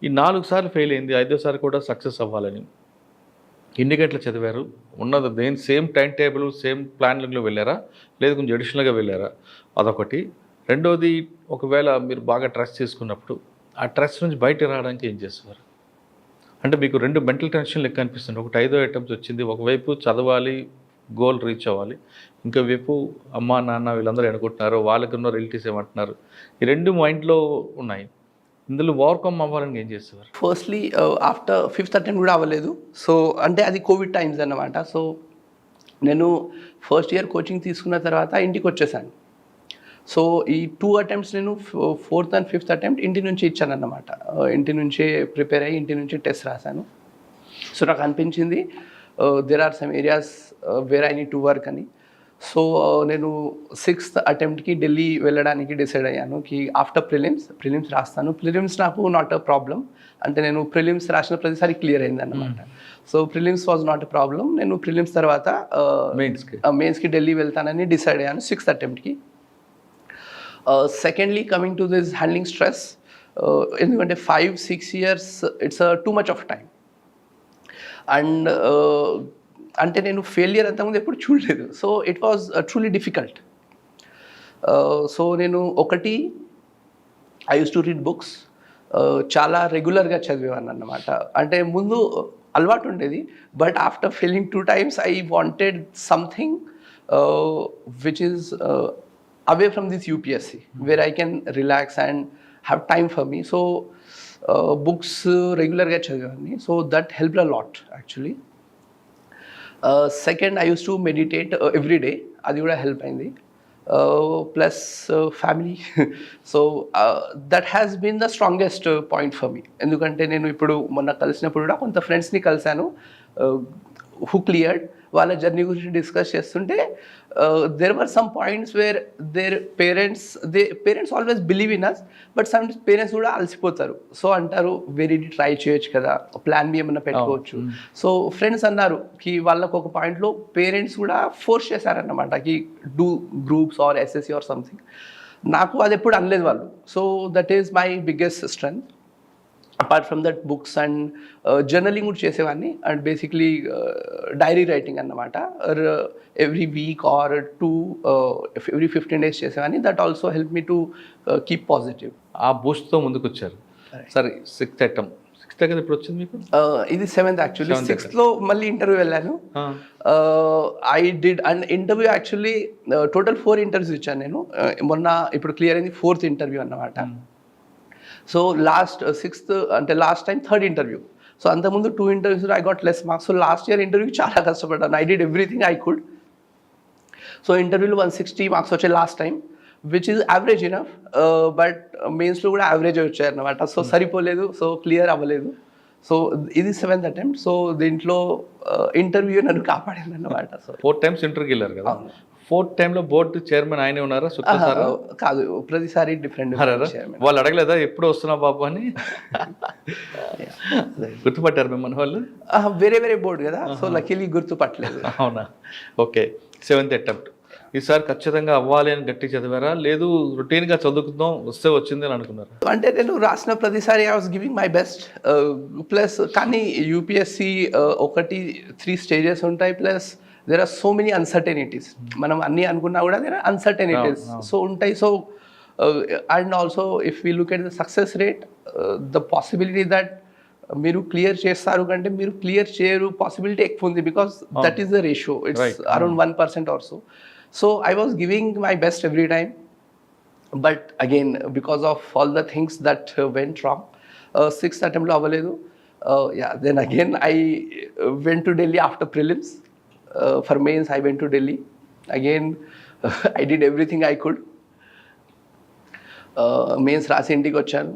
ఈ 4 సార్లు ఫెయిల్ అయింది, 5వ కూడా సక్సెస్ అవ్వాలని ఎన్ని గంటలు చదివారు? ఉన్నది దేని సేమ్ టైం టేబుల్, సేమ్ ప్లాన్లో వెళ్ళారా, లేదు కొంచెం అడిషనల్గా వెళ్ళారా? అదొకటి. రెండోది, ఒకవేళ మీరు బాగా ట్రస్ట్ చేసుకున్నప్పుడు ఆ ట్రస్ట్ నుంచి బయట రావడానికి ఏం చేసేవారు? అంటే మీకు రెండు మెంటల్ టెన్షన్ లెక్క అనిపిస్తుంది. ఒకటి 5వ అటెంప్ట్ వచ్చింది. ఒకవైపు చదవాలి, గోల్ రీచ్ అవ్వాలి. ఇంకోవైపు అమ్మ, నాన్న వీళ్ళందరూ అనుకుంటున్నారు. వాళ్ళకున్న రిలేటివ్స్ ఏమంటున్నారు. ఈ రెండు మైండ్లో ఉన్నాయి. ఇందులో ఓవర్కమ్ అవ్వాలని ఏం చేసేవారు? ఫస్ట్లీ ఆఫ్టర్ 5th అటెంప్ట్ కూడా అవ్వలేదు. సో అంటే అది కోవిడ్ టైమ్స్ అన్నమాట. సో నేను ఫస్ట్ ఇయర్ కోచింగ్ తీసుకున్న తర్వాత ఇంటికి వచ్చేసాను. సో ఈ 2 అటెంప్ట్స్ నేను 4th and 5th అటెంప్ట్ ఇంటి నుంచి ఇచ్చాను అన్నమాట. ఇంటి నుంచే ప్రిపేర్ అయ్యి ఇంటి నుంచి టెస్ట్ రాశాను. సో నాకు అనిపించింది there are some areas where I need to work అని. సో నేను 6th అటెంప్ట్కి ఢిల్లీ వెళ్ళడానికి డిసైడ్ అయ్యాను కి ఆఫ్టర్ ప్రిలిమ్స్ రాస్తాను. ప్రిలిమ్స్ నాకు నాట్ అ ప్రాబ్లం. అంటే నేను ప్రిలిమ్స్ రాసిన ప్రతిసారి క్లియర్ అయింది అన్నమాట. So prelims was not a problem. నేను ప్రిలిమ్స్ తర్వాత మెయిన్స్కి ఢిల్లీ వెళ్తానని డిసైడ్ అయ్యాను 6th అటెంప్ట్కి. Secondly coming to this handling stress, ఎందుకంటే 5-6 years it's too much of time. And అంటే నేను ఫెయిలియర్ అంతకుముందు ఎప్పుడు చూడలేదు. So it was truly difficult. So నేను ఒకటి I use to read books. చాలా రెగ్యులర్గా చదివేవాను అన్నమాట. అంటే ముందు అలవాటు ఉండేది, but after failing 2 times I wanted something which is away from this UPSC, where I can relax and have time for me. So books regularly chadivani, so that helped a lot actually. Second, I used to meditate every day. Adi kuda help ayindi. Plus family. So that has been the strongest point for me. Endukante nenu ippudu monna kalisinappudu kuda konta friends ni kalsanu who cleared. వాళ్ళ journey గురించి discuss చేస్తుంటే there were some points where their parents always believe in us, but some parents కూడా అలసిపోతారు. So అంటారు వేరే try చేయొచ్చు కదా, plan B ఏమన్నా పెట్టుకోవచ్చు. సో ఫ్రెండ్స్ అన్నారు కి వాళ్ళకు ఒక పాయింట్లో పేరెంట్స్ కూడా ఫోర్స్ చేశారన్నమాట కి do groups or SSC or something. నాకు అది ఎప్పుడు అనలేదు వాళ్ళు. So that is my biggest strength. Apart from that books and journaling కూడా చేసేవాడిని. అండ్ బేసిక్లీ డైరీ రైటింగ్ అన్నమాట. Every week or every 15 days చేసేవాడిని. That also help me to keep positive. ఆ బూస్ట్తో ముందుకు వచ్చారు. సరే 6th అటెంప్ట్ ఇప్పుడు వచ్చింది మీకు? ఇది 7th యాక్చువల్లీ. 6th మళ్ళీ ఇంటర్వ్యూ వెళ్ళాను. I did and interview actually total 4 interviews ఇచ్చాను నేను. మొన్న ఇప్పుడు క్లియర్ అయింది 4th interview అన్నమాట. సో లాస్ట్ 6th అంటే last time 3rd interview. So అంతకుముందు 2 interviews I got less marks. So last year ఇంటర్వ్యూకి చాలా కష్టపడ్డాను. I did everything I could. So ఇంటర్వ్యూలో 160 మార్క్స్ వచ్చాయి last time, which is average enough. But మెయిన్స్లో కూడా యావరేజ్ వచ్చాయి అన్నమాట. సో సరిపోలేదు, సో క్లియర్ అవ్వలేదు. సో ఇది 7th అటెంప్ట్. సో దీంట్లో ఇంటర్వ్యూ నన్ను కాపాడింది అన్నమాట. సో 4 times ఇంటర్వ్యూకి వెళ్ళారు కదా. 4th timeలో బోర్డు చైర్మన్ ఆయనే ఉన్నారా? కాదు, ప్రతిసారి డిఫరెంట్. వాళ్ళు అడగలేదా ఎప్పుడు వస్తున్నావు బాబు అని? గుర్తుపట్టారు మిమ్మల్ని వాళ్ళు? వేరే బోర్డు కదా, సో లక్కీలీ గుర్తుపట్టలేదు. అవునా? ఓకే. 7th attempt. ఈసారి ఖచ్చితంగా అవ్వాలి అని గట్టి చదివారా, లేదు రొటీన్గా చదువుకుందాం వస్తే వచ్చింది అని అనుకున్నారు? అంటే నేను రాసిన ప్రతిసారి I was giving my best. Plus కానీ యూపీఎస్సి 3 stages ఉంటాయి. Plus there are so many uncertainties. మనం అన్నీ అనుకున్నా కూడా there are uncertainties. సో ఉంటాయి. So and also if we look at the success rate, the possibility that మీరు clear చేస్తారు కంటే మీరు క్లియర్ చేయరు పాసిబిలిటీ ఎక్కువ ఉంది. Because that is the ratio. It's around 1% or so. So I was giving my best every time. But again because of all the things that went wrong, 6th అటెంప్ట్లో అవ్వలేదు. Then again I went to Delhi after prelims. For mains, I went to Delhi. Again, I did everything I could. Mains రాసి ఇంటికి వచ్చాను.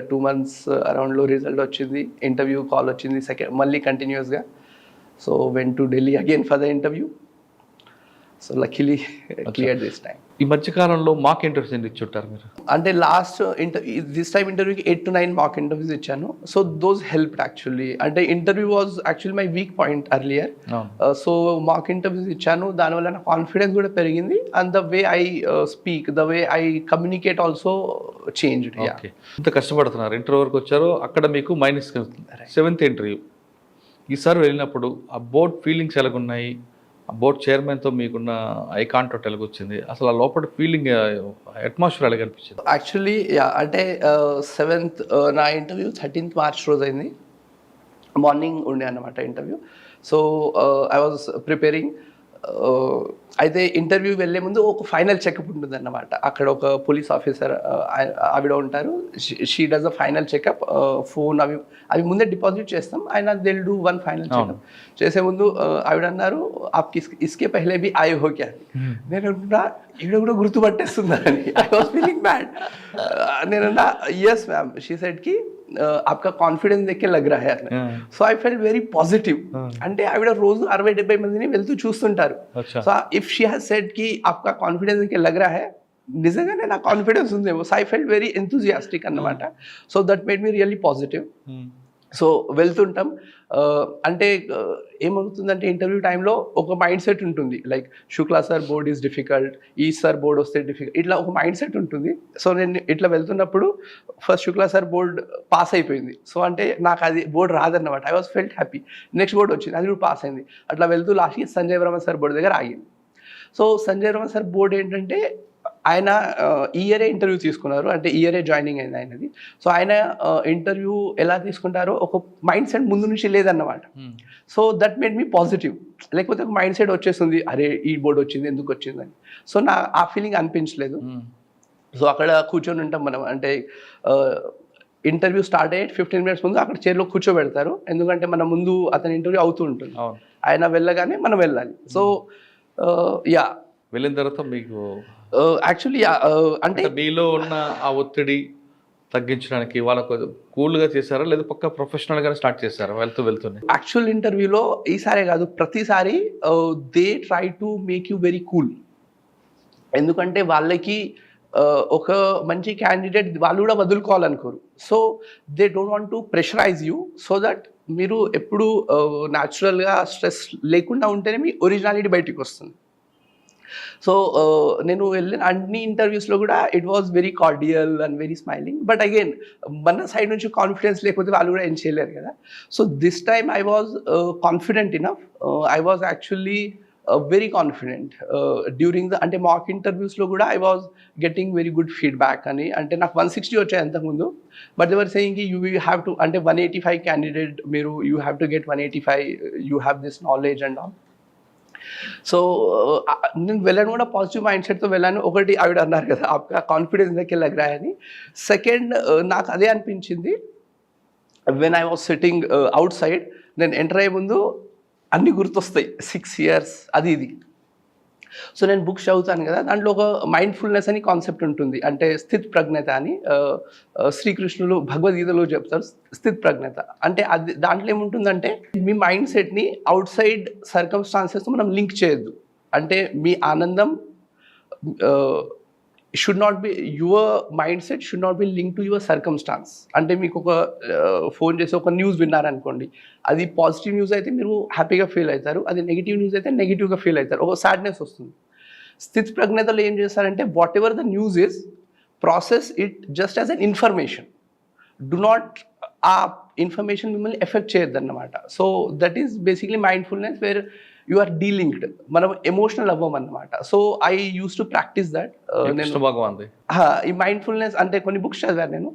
2 months అరౌండ్లో result వచ్చింది. Interview call వచ్చింది మళ్ళీ కంటిన్యూస్గా. So vent to Delhi again for the interview. So luckily clear this time. ఈ మధ్యకాలంలో mock interviews ఎందుకు ఇచ్చుంటారు మీరు? అంటే లాస్ట్ దిస్ టైం ఇంటర్వ్యూకి 8 to 9 మాక్ ఇంటర్వ్యూస్ ఇచ్చాను. So those helped actually. అంటే interview was actually my weak point earlier. So mock interviews ఇచ్చాను, దానివల్ల నా కాన్ఫిడెన్స్ కూడా పెరిగింది. And the way I speak, the way I communicate also changed. ఇంత కష్టపడుతున్నారు, ఇంటర్వ్యూ వరకు వచ్చారు, అక్కడ మీకు మైనస్. 7th ఇంటర్వ్యూ ఈసారి వెళ్ళినప్పుడు ఆ బోర్డ్ ఫీలింగ్స్ ఎలాగున్నాయి? బోర్డ్ చైర్మన్తో మీకున్న ఐ కాంటాక్ట్ ఎలాగొచ్చింది? అసలు ఆ లోపల ఫీలింగ్ అట్మాస్ఫియర్ ఎలా కనిపించింది? యాక్చువల్లీ అంటే 7th నా ఇంటర్వ్యూ 13th March రోజు అయింది. మార్నింగ్ ఉండే అన్నమాట interview. So I was preparing. అయితే ఇంటర్వ్యూ వెళ్ళే ముందు ఒక ఫైనల్ చెకప్ ఉంటుంది అన్నమాట. అక్కడ ఒక పోలీస్ ఆఫీసర్ ఆవిడ ఉంటారు. She does a final checkup. Phone అవి ముందే డిపాజిట్ చేస్తాం, ఆయన will do one final checkup. చేసే ముందు ఆవిడ అన్నారు ఆప్కి ఇస్కే పహలే భీ ఆయే హో క్యా. నేను అనుకున్నా ఈవిడ కూడా గుర్తుపట్టేస్తున్నారని. I was feeling bad. నేనన్నా ఎస్ మ్యామ్. షీ సెడ్ కి आपका कॉन्फिडेंस देख के लग रहा है. So I felt very positive. అంటే ఆవిడ రోజు 60-70 మందిని వెళ్తూ చూస్తుంటారు. So if she has said కి आपका कॉन्फिडेंस देख के लग रहा है, నిజంగానే నా కాన్ఫిడెన్స్ ఉందేమో. So I felt very enthusiastic అన్నమాట. So that made me really positive. So వెళ్తుంటాం. అంటే ఏమవుతుందంటే ఇంటర్వ్యూ టైంలో ఒక మైండ్ సెట్ ఉంటుంది, like Shukla sir board is difficult, ఈ సార్ బోర్డ్ వస్తే డిఫికల్ట్, ఇట్లా ఒక మైండ్ సెట్ ఉంటుంది. సో నేను ఇట్లా వెళ్తున్నప్పుడు first Shukla sir board pass అయిపోయింది. సో అంటే నాకు అది బోర్డ్ రాదన్నమాట. I was felt happy. Next board వచ్చింది, అది కూడా పాస్ అయింది. అట్లా వెళ్తూ లాస్ట్కి సంజయ్ వర్మ సార్ బోర్డు దగ్గర ఆగింది. So Sanjay Varma sir board ఏంటంటే ఆయన ఇయరే ఇంటర్వ్యూ తీసుకున్నారు, అంటే ఇయరే జాయినింగ్ అయింది ఆయనది. సో ఆయన ఇంటర్వ్యూ ఎలా తీసుకుంటారో ఒక మైండ్ సెట్ ముందు నుంచి లేదన్నమాట. So that made me positive. లేకపోతే ఒక మైండ్ సెట్ వచ్చేస్తుంది, అరే ఈ బోర్డు వచ్చింది ఎందుకు వచ్చిందని. సో నా ఆ ఫీలింగ్ అనిపించలేదు. సో అక్కడ కూర్చొని ఉంటాం మనం, అంటే ఇంటర్వ్యూ స్టార్ట్ అయ్యి 15 minutes ముందు అక్కడ చైర్లో కూర్చోబెడతారు. ఎందుకంటే మన ముందు అతని ఇంటర్వ్యూ అవుతూ ఉంటుంది, ఆయన వెళ్ళగానే మనం వెళ్ళాలి. సో యా వెళ్ళిన తర్వాత మీకు యాక్చువల్లీ అంటే మీలో ఉన్న ఆ ఒత్తిడి తగ్గించడానికి వాళ్ళకు కూల్గా చేశారా, లేదా పక్క ప్రొఫెషనల్గానే స్టార్ట్ చేశారా వెళ్తూనే? యాక్చువల్ ఇంటర్వ్యూలో ఈసారే కాదు, ప్రతిసారి they try to make you very cool. ఎందుకంటే వాళ్ళకి ఒక మంచి క్యాండిడేట్ వాళ్ళు కూడా వదులుకోవాలనుకోరు. So they don't want to pressurise you, so that మీరు ఎప్పుడు న్యాచురల్గా స్ట్రెస్ లేకుండా ఉంటేనే మీ ఒరిజినాలిటీ బయటికి వస్తుంది. సో నేను వెళ్ళిన అన్ని ఇంటర్వ్యూస్లో కూడా it was very cordial and very smiling. But again మన సైడ్ నుంచి కాన్ఫిడెన్స్ లేకపోతే వాళ్ళు కూడా ఏం చేయలేరు కదా. So this time I was confident enough. I was actually very confident during the, అంటే మాక్ ఇంటర్వ్యూస్లో కూడా I was getting very good feedback అని. అంటే నాకు 160 వచ్చాయి అంతకుముందు. But they were saying you have to, అంటే 185 క్యాండిడేట్ మీరు, you have to get 185, you have this knowledge and all. So నేను వెళ్ళను కూడా పాజిటివ్ మైండ్ సెట్తో వెళ్ళాను. ఒకటి ఆవిడ అన్నారు కదా ఆప్కా కాన్ఫిడెన్స్ దగ్గర లగ్ రా అని. సెకండ్ నాకు అదే అనిపించింది when I was sitting out side. నేను ఎంటర్ అయ్యే ముందు అన్నీ గుర్తొస్తాయి, 6 years అది ఇది. సో నేను బుక్స్ చదువుతాను కదా, దాంట్లో ఒక మైండ్ఫుల్నెస్ అని కాన్సెప్ట్ ఉంటుంది, అంటే స్థిత్ ప్రజ్ఞత అని. శ్రీకృష్ణులు భగవద్గీతలో చెప్తారు స్థిత్ ప్రజ్ఞత అంటే. అది దాంట్లో ఏముంటుందంటే మీ మైండ్ సెట్ని అవుట్ సైడ్ సర్కమ్స్టాన్సెస్తో మనం లింక్ చేయొద్దు. అంటే మీ ఆనందం should not be, your mind set should not be link to your circumstances. అంటే మీకు ఒక ఫోన్ చేసి ఒక న్యూస్ విన్నారనుకోండి, అది పాజిటివ్ న్యూస్ అయితే మీరు హ్యాపీగా ఫీల్ అవుతారు, అది నెగిటివ్ న్యూస్ అయితే నెగిటివ్గా ఫీల్ అవుతారు, ఒక సాడ్నెస్ వస్తుంది. స్థిత్ ప్రజ్ఞతలో ఏం చేస్తారంటే whatever the news is, process it just as an information. Do not ఆ ఇన్ఫర్మేషన్ మిమ్మల్ని ఎఫెక్ట్ చేయొద్దు అన్నమాట. So that is basically mindfulness where you are delinked, మనం ఎమోషనల్ అవ్వం అన్నమాట. So I use to practise that. ఈ mindfulness అంటే కొన్ని బుక్స్ చదివాను నేను,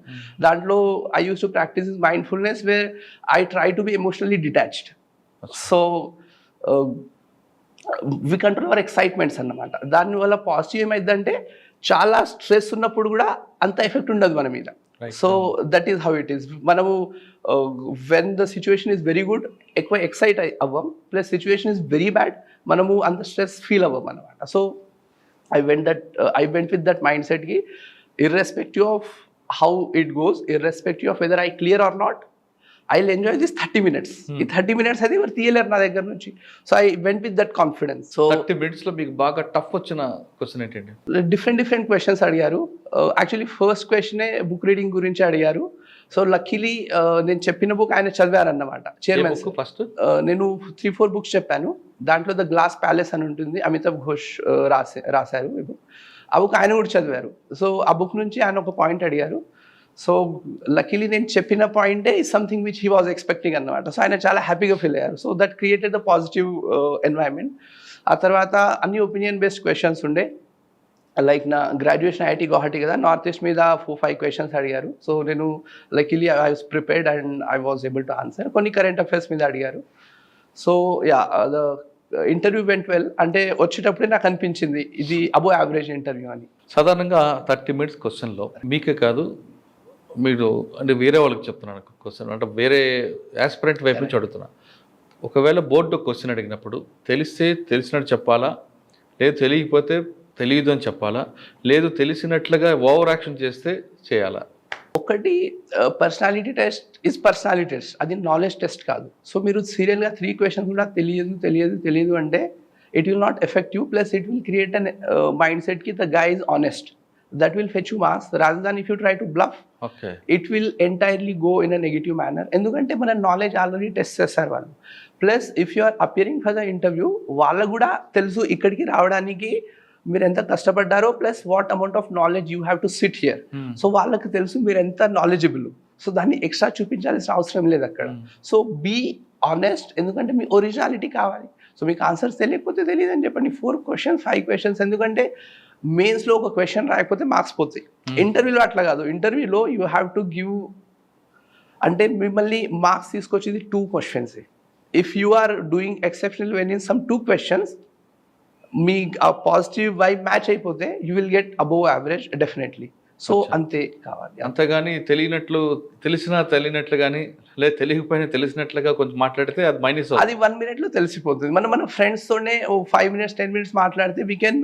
దాంట్లో I use to practise mindfulness where I try to be emotionally detached. So we control our excitements అన్నమాట. దానివల్ల పాజిటివ్ ఏమైందంటే చాలా స్ట్రెస్ ఉన్నప్పుడు కూడా అంత ఎఫెక్ట్ ఉండదు మన మీద. So that is how it is. మనము when the situation is very good ఎక్కువ ఎక్సైట్ అవ్వం, plus situation is very bad మనము అంత స్ట్రెస్ ఫీల్ అవ్వం అనమాట. So I went with that mind సెట్కి, irrespective of how it goes, irrespective of whether I clear or not, I will enjoy this 30 minutes. ఈ 30 minutes అది ఎవరు తీయలేరు నా దగ్గర నుంచి. So I went with that confidence. So 30 minutes లో మీకు బాగా టఫ్ వచ్చిన క్వశ్చన్ ఏంటండి? డిఫరెంట్ క్వశ్చన్స్ అడిగారు. యాక్చువల్లీ ఫస్ట్ క్వశ్చనే బుక్ రీడింగ్ గురించి అడిగారు. సో లక్కీలీ నేను చెప్పిన బుక్ ఆయన చదివారన్నమాట. చైర్మన్ ఫస్ట్ నేను 3-4 బుక్స్ చెప్పాను. దాంట్లో ద గ్లాస్ ప్యాలెస్ అని ఉంటుంది, అమితాబ్ ఘోష్ రాశారు. ఆ బుక్ ఆయన కూడా చదివారు. సో ఆ బుక్ నుంచి ఆయన ఒక పాయింట్ అడిగారు. సో లక్కీలీ నేను చెప్పిన పాయింటే is something which he was expecting అన్నమాట. సో ఆయన చాలా హ్యాపీగా ఫీల్ అయ్యారు. So that created the positive environment. ఆ తర్వాత అన్ని ఒపీనియన్ బేస్డ్ క్వశ్చన్స్ ఉండే. లైక్ నా గ్రాడ్యుయేషన్ ఐఐటి గౌహటి కదా, నార్త్ ఈస్ట్ మీద 4-5 క్వశ్చన్స్ అడిగారు. సో నేను luckily I was prepared and I was able to answer. కొన్ని కరెంట్ అఫైర్స్ మీద అడిగారు. So yeah, the interview went well. అంటే వచ్చేటప్పుడే నాకు అనిపించింది ఇది అబోవ్ యావరేజ్ ఇంటర్వ్యూ అని. సాధారణంగా 30 మినిట్స్ క్వశ్చన్లో మీకే కాదు, మీరు అంటే వేరే వాళ్ళకి చెప్తున్నాను క్వశ్చన్, అంటే వేరే యాస్పిరెంట్ వైపు నుంచి అడుగుతున్నా. ఒకవేళ బోర్డు క్వశ్చన్ అడిగినప్పుడు తెలిస్తే తెలిసినట్టు చెప్పాలా, లేదు తెలియకపోతే తెలియదు అని చెప్పాలా, లేదు తెలిసినట్లుగా ఓవర్ యాక్షన్ చేస్తే చేయాలా? ఒకటి personality test is personality test, అది నాలెడ్జ్ టెస్ట్ కాదు. సో మీరు సీరియల్గా 3 క్వశ్చన్స్ కూడా తెలియదు అంటే it will not effect you, plus it will create an mind set కి the guy is honest, that will fetch you marks rather than if you try to bluff. It will entirely go in a negative manner. ఎందుకంటే మన knowledge already test చేస్తారు వాళ్ళు. Plus if you are appearing for the interview, వాళ్ళకు కూడా తెలుసు ఇక్కడికి రావడానికి మీరు ఎంత కష్టపడ్డారో, plus what amount of knowledge you have to sit here. So వాళ్ళకి తెలుసు మీరు ఎంత నాలెడ్జబుల్. సో దాన్ని ఎక్స్ట్రా చూపించాల్సిన అవసరం లేదు అక్కడ. సో బీ ఆనెస్ట్, ఎందుకంటే మీ ఒరిజినాలిటీ కావాలి. సో మీకు ఆన్సర్స్ తెలియకపోతే తెలియదు అని చెప్పండి. 4 క్వశ్చన్స్ 5 క్వశ్చన్స్, ఎందుకంటే మెయిన్స్లో ఒక క్వశ్చన్ రాకపోతే మార్క్స్ పోతాయి. ఇంటర్వ్యూలో అట్లా కాదు. ఇంటర్వ్యూలో యూ హ్యావ్ టు గివ్, అంటే మిమ్మల్ని మార్క్స్ తీసుకొచ్చేది 2 questions. If you are doing exceptional when in some 2 questions, మీ ఆ పాజిటివ్ వైబ్ మ్యాచ్ అయిపోతే you will get above average definitely. So అంతే కావాలి. అంతగాని తెలియనట్లు కానీ లేదా తెలియకపోయినా తెలిసినట్లుగా కొంచెం మాట్లాడితే అది మైనస్. అది 1 minute తెలిసిపోతుంది. మన ఫ్రెండ్స్ తోనే 5 minutes 10 minutes మాట్లాడితే we can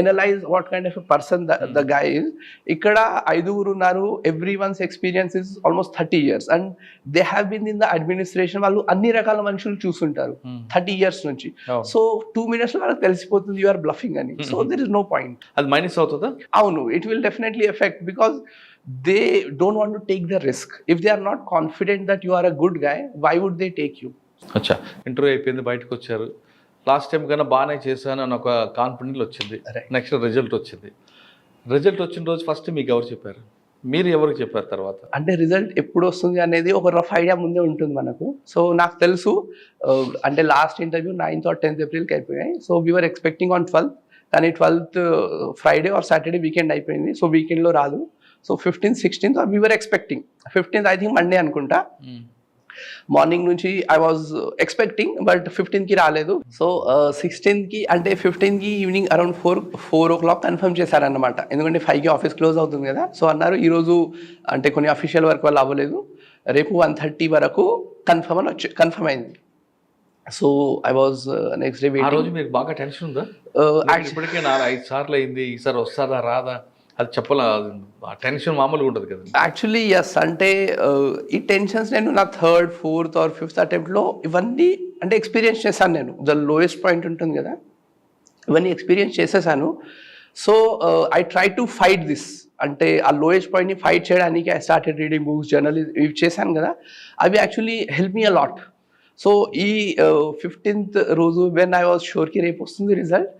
analyse what kind of a person the guy is. ఇక్కడ 5 ఉన్నారు, every one's experience is almost 30 years and they have been in the administration. వాళ్ళు అన్ని రకాల మనుషులు చూస్తుంటారు 30 years నుంచి. సో 2 minutes వాళ్ళకి తెలిసిపోతుంది యు ఆర్ బ్లఫింగ్ అని. So there is no point. అది మైనస్ అవుతుందా? అవును, it will definitely affect because they don't want to take the risk. If they are not confident that you are a good guy, why would they take you? అచ్చా, interview అయిపోయింది, బయటకు వచ్చారు. Last time కన్నా బాగానే చేశాను అని ఒక confidence వచ్చింది. నెక్స్ట్ రిజల్ట్ వచ్చింది. రిజల్ట్ వచ్చిన రోజు ఫస్ట్ మీకు ఎవరు చెప్పారు, మీరు ఎవరికి చెప్పారు తర్వాత? అంటే రిజల్ట్ ఎప్పుడు వస్తుంది అనేది ఒక రఫ్ ఐడియా ముందే ఉంటుంది మనకు. సో నాకు తెలుసు, అంటే last interview 9th or 10th April అయిపోయాయి. So we're expecting on 12th, కానీ 12th Friday or Saturday weekend అయిపోయింది. సో వీకెండ్లో రాదు. So 15th 16th we were expecting. 15th I think Monday అనుకుంటా. మార్నింగ్ నుంచి I was expecting, but 15th కి రాలేదు. So 16th కి, అంటే 15th కి ఈవినింగ్ అరౌండ్ 4 o'clock కన్ఫర్మ్ చేశారన్నమాట. ఎందుకంటే 5 కి ఆఫీస్ క్లోజ్ అవుతుంది కదా. సో అన్నారు ఈరోజు అంటే కొన్ని అఫీషియల్ వర్క్ వల్ల అవ్వలేదు, రేపు 1:30 వరకు కన్ఫర్మ్ అయింది. So I was next day. ఆ రోజు మీకు బాగా టెన్షన్ ఉందా? ఇప్పటికే 5 సార్లు అయింది, ఈసారి వస్తారా రాదా అది చెప్పాలా, ఆ టెన్షన్ మామూలుగా ఉంటుంది కదా. యాక్చువల్లీ ఎస్, అంటే ఈ టెన్షన్స్ నేను నా 3rd, 4th or 5th అటెంప్ట్లో ఇవన్నీ అంటే ఎక్స్పీరియన్స్ చేశాను. నేను ద లోయెస్ట్ పాయింట్ ఉంటుంది కదా, ఇవన్నీ ఎక్స్పీరియన్స్ చేసేసాను. So I try to fight this, అంటే ఆ లోయెస్ట్ పాయింట్ని ఫైట్ చేయడానికి I started reading books, journalism, ఇవి చేశాను కదా. అవి actually help me a lot. So ఈ 15th రోజు వెన్ ఐ వాజ్ షూర్కి రేపు వస్తుంది రిజల్ట్,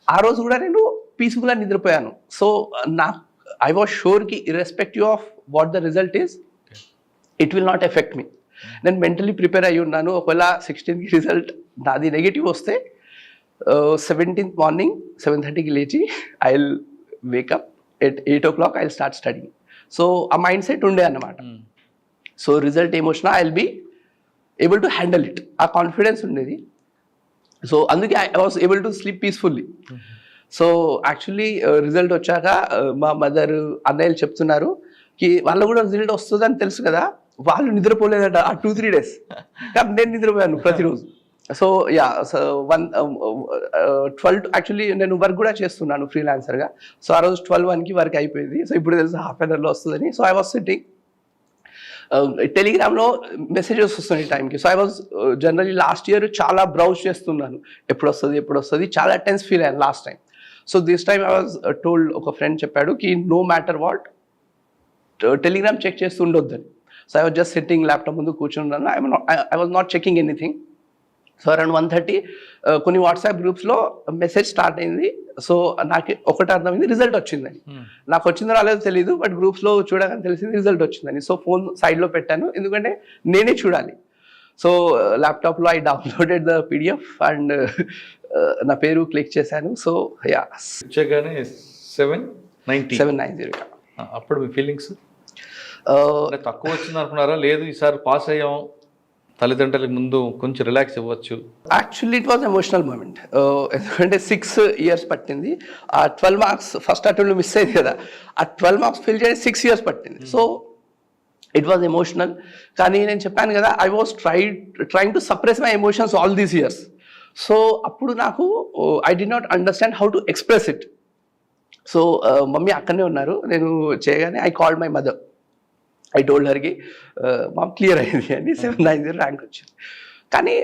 ఆ రోజు కూడా నేను పీస్ఫుల్గా నిద్రపోయాను. సో ఐ వాజ్ షూర్కి irrespective of what the result is, it will not effect me. నేను మెంటలీ ప్రిపేర్ అయ్యి ఉన్నాను. ఒకవేళ 16th రిజల్ట్ నాది నెగిటివ్ వస్తే 17th మార్నింగ్ 7:30కి లేచి I will wake up at 8 o'clock I will start study. So ఆ మైండ్ సెట్ ఉండే అన్నమాట. సో రిజల్ట్ ఏమొచ్చినా I will be able to handle it, ఆ కాన్ఫిడెన్స్ ఉండేది. సో అందుకే I was able to sleep peacefully. So actually result వచ్చాక మా mother, అన్నయ్యలు చెప్తున్నారు కి వాళ్ళు కూడా రిజల్ట్ వస్తుందని తెలుసు కదా, వాళ్ళు నిద్రపోలేదట ఆ 2-3 days. కానీ నేను నిద్రపోయాను ప్రతిరోజు. సో యా, సో 12 యాక్చువల్లీ నేను వర్క్ కూడా చేస్తున్నాను ఫ్రీలాన్సర్గా. సో ఆ రోజు 12:01కి వర్క్ అయిపోయింది. సో ఇప్పుడు తెలుసు half an hourలో వస్తుందని. సో ఐ వాజ్ సిట్టింగ్, టెలిగ్రామ్లో మెసేజెస్ వస్తున్నాయి టైంకి. So I was generally last year చాలా బ్రౌజ్ చేస్తున్నాను, ఎప్పుడు వస్తుంది, చాలా టెన్స్ ఫీల్ అయ్యాను last time. So this time I was told, ఒక ఫ్రెండ్ చెప్పాడు కి no matter what Telegram check చేస్తూ ఉండొద్దని. So I was just sitting, laptop ముందు కూర్చున్నాను. I was not checking anything. So around 1:30 కొన్ని వాట్సాప్ గ్రూప్స్లో మెసేజ్ స్టార్ట్ అయింది. సో నాకు ఒకటి అర్థమైంది, రిజల్ట్ వచ్చిందని. నాకు వచ్చిందో రాలేదో తెలియదు, బట్ గ్రూప్స్లో చూడగానే తెలిసింది రిజల్ట్ వచ్చిందని. సో ఫోన్ సైడ్లో పెట్టాను, ఎందుకంటే నేనే చూడాలి. సో ల్యాప్టాప్లో I downloaded the PDF and నా పేరు క్లిక్ చేశాను. సో యా, వచ్చాగానే 790. 790. అప్పుడు మీ ఫీలింగ్స్ తక్కువ వచ్చింది అనుకున్నారా, లేదు ఈసారి పాస్ అయ్యాం, తల్లిదండ్రులకు ముందు కొంచెం రిలాక్స్ ఇవ్వచ్చు? Actually it was emotional moment. ఎందుకంటే 6 years పట్టింది. ఆ 12 మార్క్స్ ఫస్ట్ అటెంప్ట్లో మిస్ అయింది కదా, ఆ 12 మార్క్స్ ఫిల్ చేయడానికి 6 years పట్టింది. So it was emotional. కానీ నేను చెప్పాను కదా, I was trying to suppress my emotions all these years. So అప్పుడు నాకు I did not understand how to express it. So mummy అక్కడనే ఉన్నారు, నేను చేయగానే I called my mother. I told హర్కి మామ్ క్లియర్ అయింది అని 790 ర్యాంక్ వచ్చింది. కానీ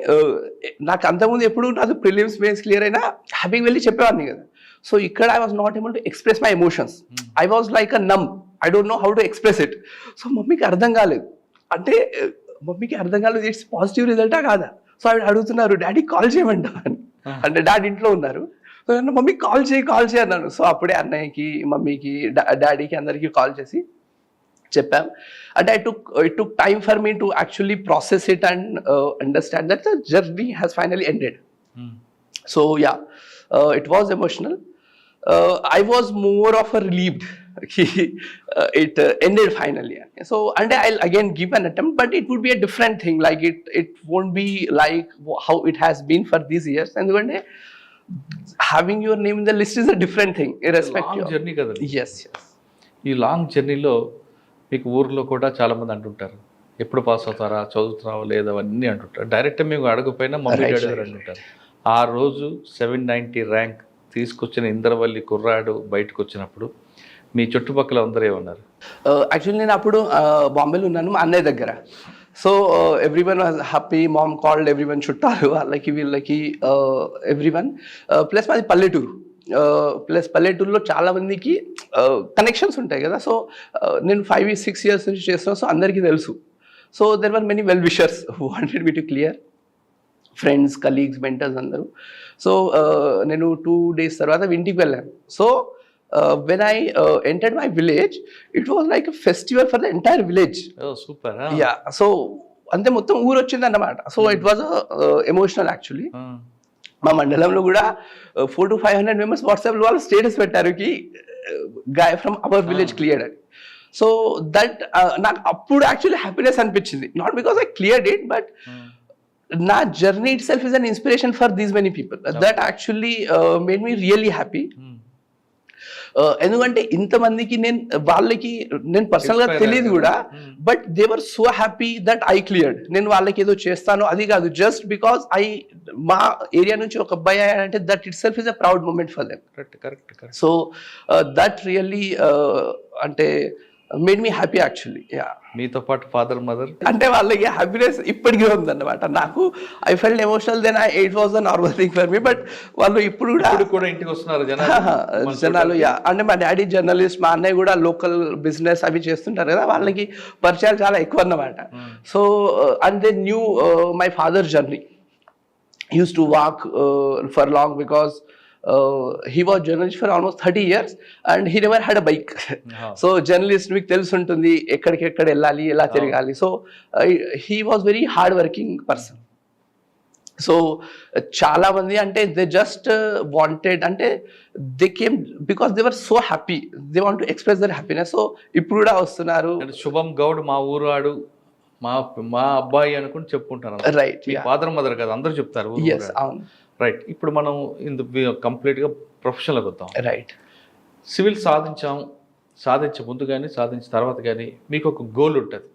నాకు అంతకుముందు ఎప్పుడు నాకు ప్రిలిమ్స్ మెయిన్స్ క్లియర్ అయినా హ్యాపీగా వెళ్ళి చెప్పేవాడిని కదా. సో ఇక్కడ I was not able to express my emotions. I was like a numb, I don't know how to express it. So మమ్మీకి అర్థం కాలేదు, అంటే మమ్మీకి అర్థం కాలేదు ఇట్స్ పాజిటివ్ రిజల్టా కాదా. సో ఆవిడ అడుగుతున్నారు డాడీ కాల్ చేయమంటా అని, అంటే డాడీ ఇంట్లో ఉన్నారు. సో నేను మమ్మీ కాల్ చేయి అన్నాను. సో అప్పుడే అన్నయ్యకి, మమ్మీకి, డాడీకి అందరికీ కాల్ చేసి చెప్పాం. అంటే it took time for me to actually process it and understand that the journey has finally ended. So yeah, it was emotional. I was more of a relieved. It ended finally. So and I'll again give an attempt, but it would be a different thing. Like it won't be like how it has been for these years. And one day having your name in the list is a different thing, irrespective. Long journey కదా. Yes. ఈ long జర్నీలో మీకు ఊర్లో కూడా చాలామంది అంటుంటారు, ఎప్పుడు pass అవుతారా, చదువుతున్నావా లేదా అవన్నీ అంటుంటారు. డైరెక్ట్ మేము అడగపోయినా మమ్మీ డాడీ గారు అంటుంటారు. ఆ రోజు 790 ర్యాంక్ తీసుకొచ్చిన ఇంద్రవల్లి కుర్రాడు బయటకు వచ్చినప్పుడు మీ చుట్టుపక్కల అందరూ ఏమన్నారు? యాక్చువల్లీ నేను అప్పుడు బాంబేలో ఉన్నాను మా అన్నయ్య దగ్గర. So everyone was happy, mom called everyone, చుట్టాలు వాళ్ళకి వీళ్ళకి ఎవ్రీవన్. ప్లస్ మాది పల్లెటూరు, ప్లస్ పల్లెటూరులో చాలా మందికి కనెక్షన్స్ ఉంటాయి కదా. సో నేను 5-6 years నుంచి చేస్తున్నాను, సో అందరికీ తెలుసు. So there were many well wishers who wanted me to clear, friends, colleagues, mentors అందరూ. సో నేను 2 days తర్వాత ఇంటికి వెళ్ళాను. So when I entered my village, it was like a festival for the entire village. Super. Yeah, so అంతే మొత్తం ఊరు వచ్చింది అన్నమాట. So it was emotional actually. మా మండలంలో కూడా 400 to 500 members వాట్సాప్లో వాళ్ళు స్టేటస్ పెట్టారు కి guy from our village cleared అని. సో దట్ నాకు అప్పుడు యాక్చువల్లీ హ్యాపీనెస్ అనిపించింది. Not because I cleared it, but నా journey itself is an inspiration for these many people. That actually made me really happy. ఎందుకంటే ఇంతమందికి వాళ్ళకి నేను పర్సనల్గా తెలియదు కూడా, but they were so happy that I cleared. నేను వాళ్ళకి ఏదో చేస్తాను అది కాదు, జస్ట్ బికాస్ మా ఏరియా నుంచి ఒక అబ్బాయి అయ్యాడంటే that itself is a proud moment for them. Correct. So that really అంటే made me happy actually. Yeah, మీతో పాటు ఫాదర్, మదర్ అంటే వాళ్ళకి హ్యాపీనెస్ ఇప్పటికీ ఉందన్నమాట. నాకు I felt emotional, then it was a normal thing for me. But వాళ్ళు ఇప్పుడు కూడా ఇంటికి వస్తున్నారు జనాలు. యా, అంటే మా డాడీ జర్నలిస్ట్, మా అన్నయ్య కూడా లోకల్ బిజినెస్ అవి చేస్తుంటారు కదా, వాళ్ళకి పరిచయాలు చాలా ఎక్కువ అన్నమాట. So and they knew my father journey. Use to walk for long because he was journalist for almost 30 years and he never had a bike. So journalist మీకు తెలుసుంటుంది ఎక్కడికెక్కడ వెళ్ళాలి, ఎలా తిరగాలి. So he was very hard working person. So చాలా మంది అంటే they just wanted, అంటే they came because they were so happy, they want to express their happiness. So ఇప్పుడు కూడా వస్తున్నారు. శుభం గౌడ్ మా ఊరు ఆడు, మా అబ్బాయి అనుకుని చెప్పుకుంటారు. రైట్, ఫాదర్ మదర్ కదా అందరూ చెప్తారు. అవును, రైట్. ఇప్పుడు మనం కంప్లీట్గా ప్రొఫెషనల్కి వద్దాం. రైట్. సివిల్ సాధించే ముందు కానీ సాధించిన తర్వాత కానీ మీకు ఒక గోల్ ఉంటుంది,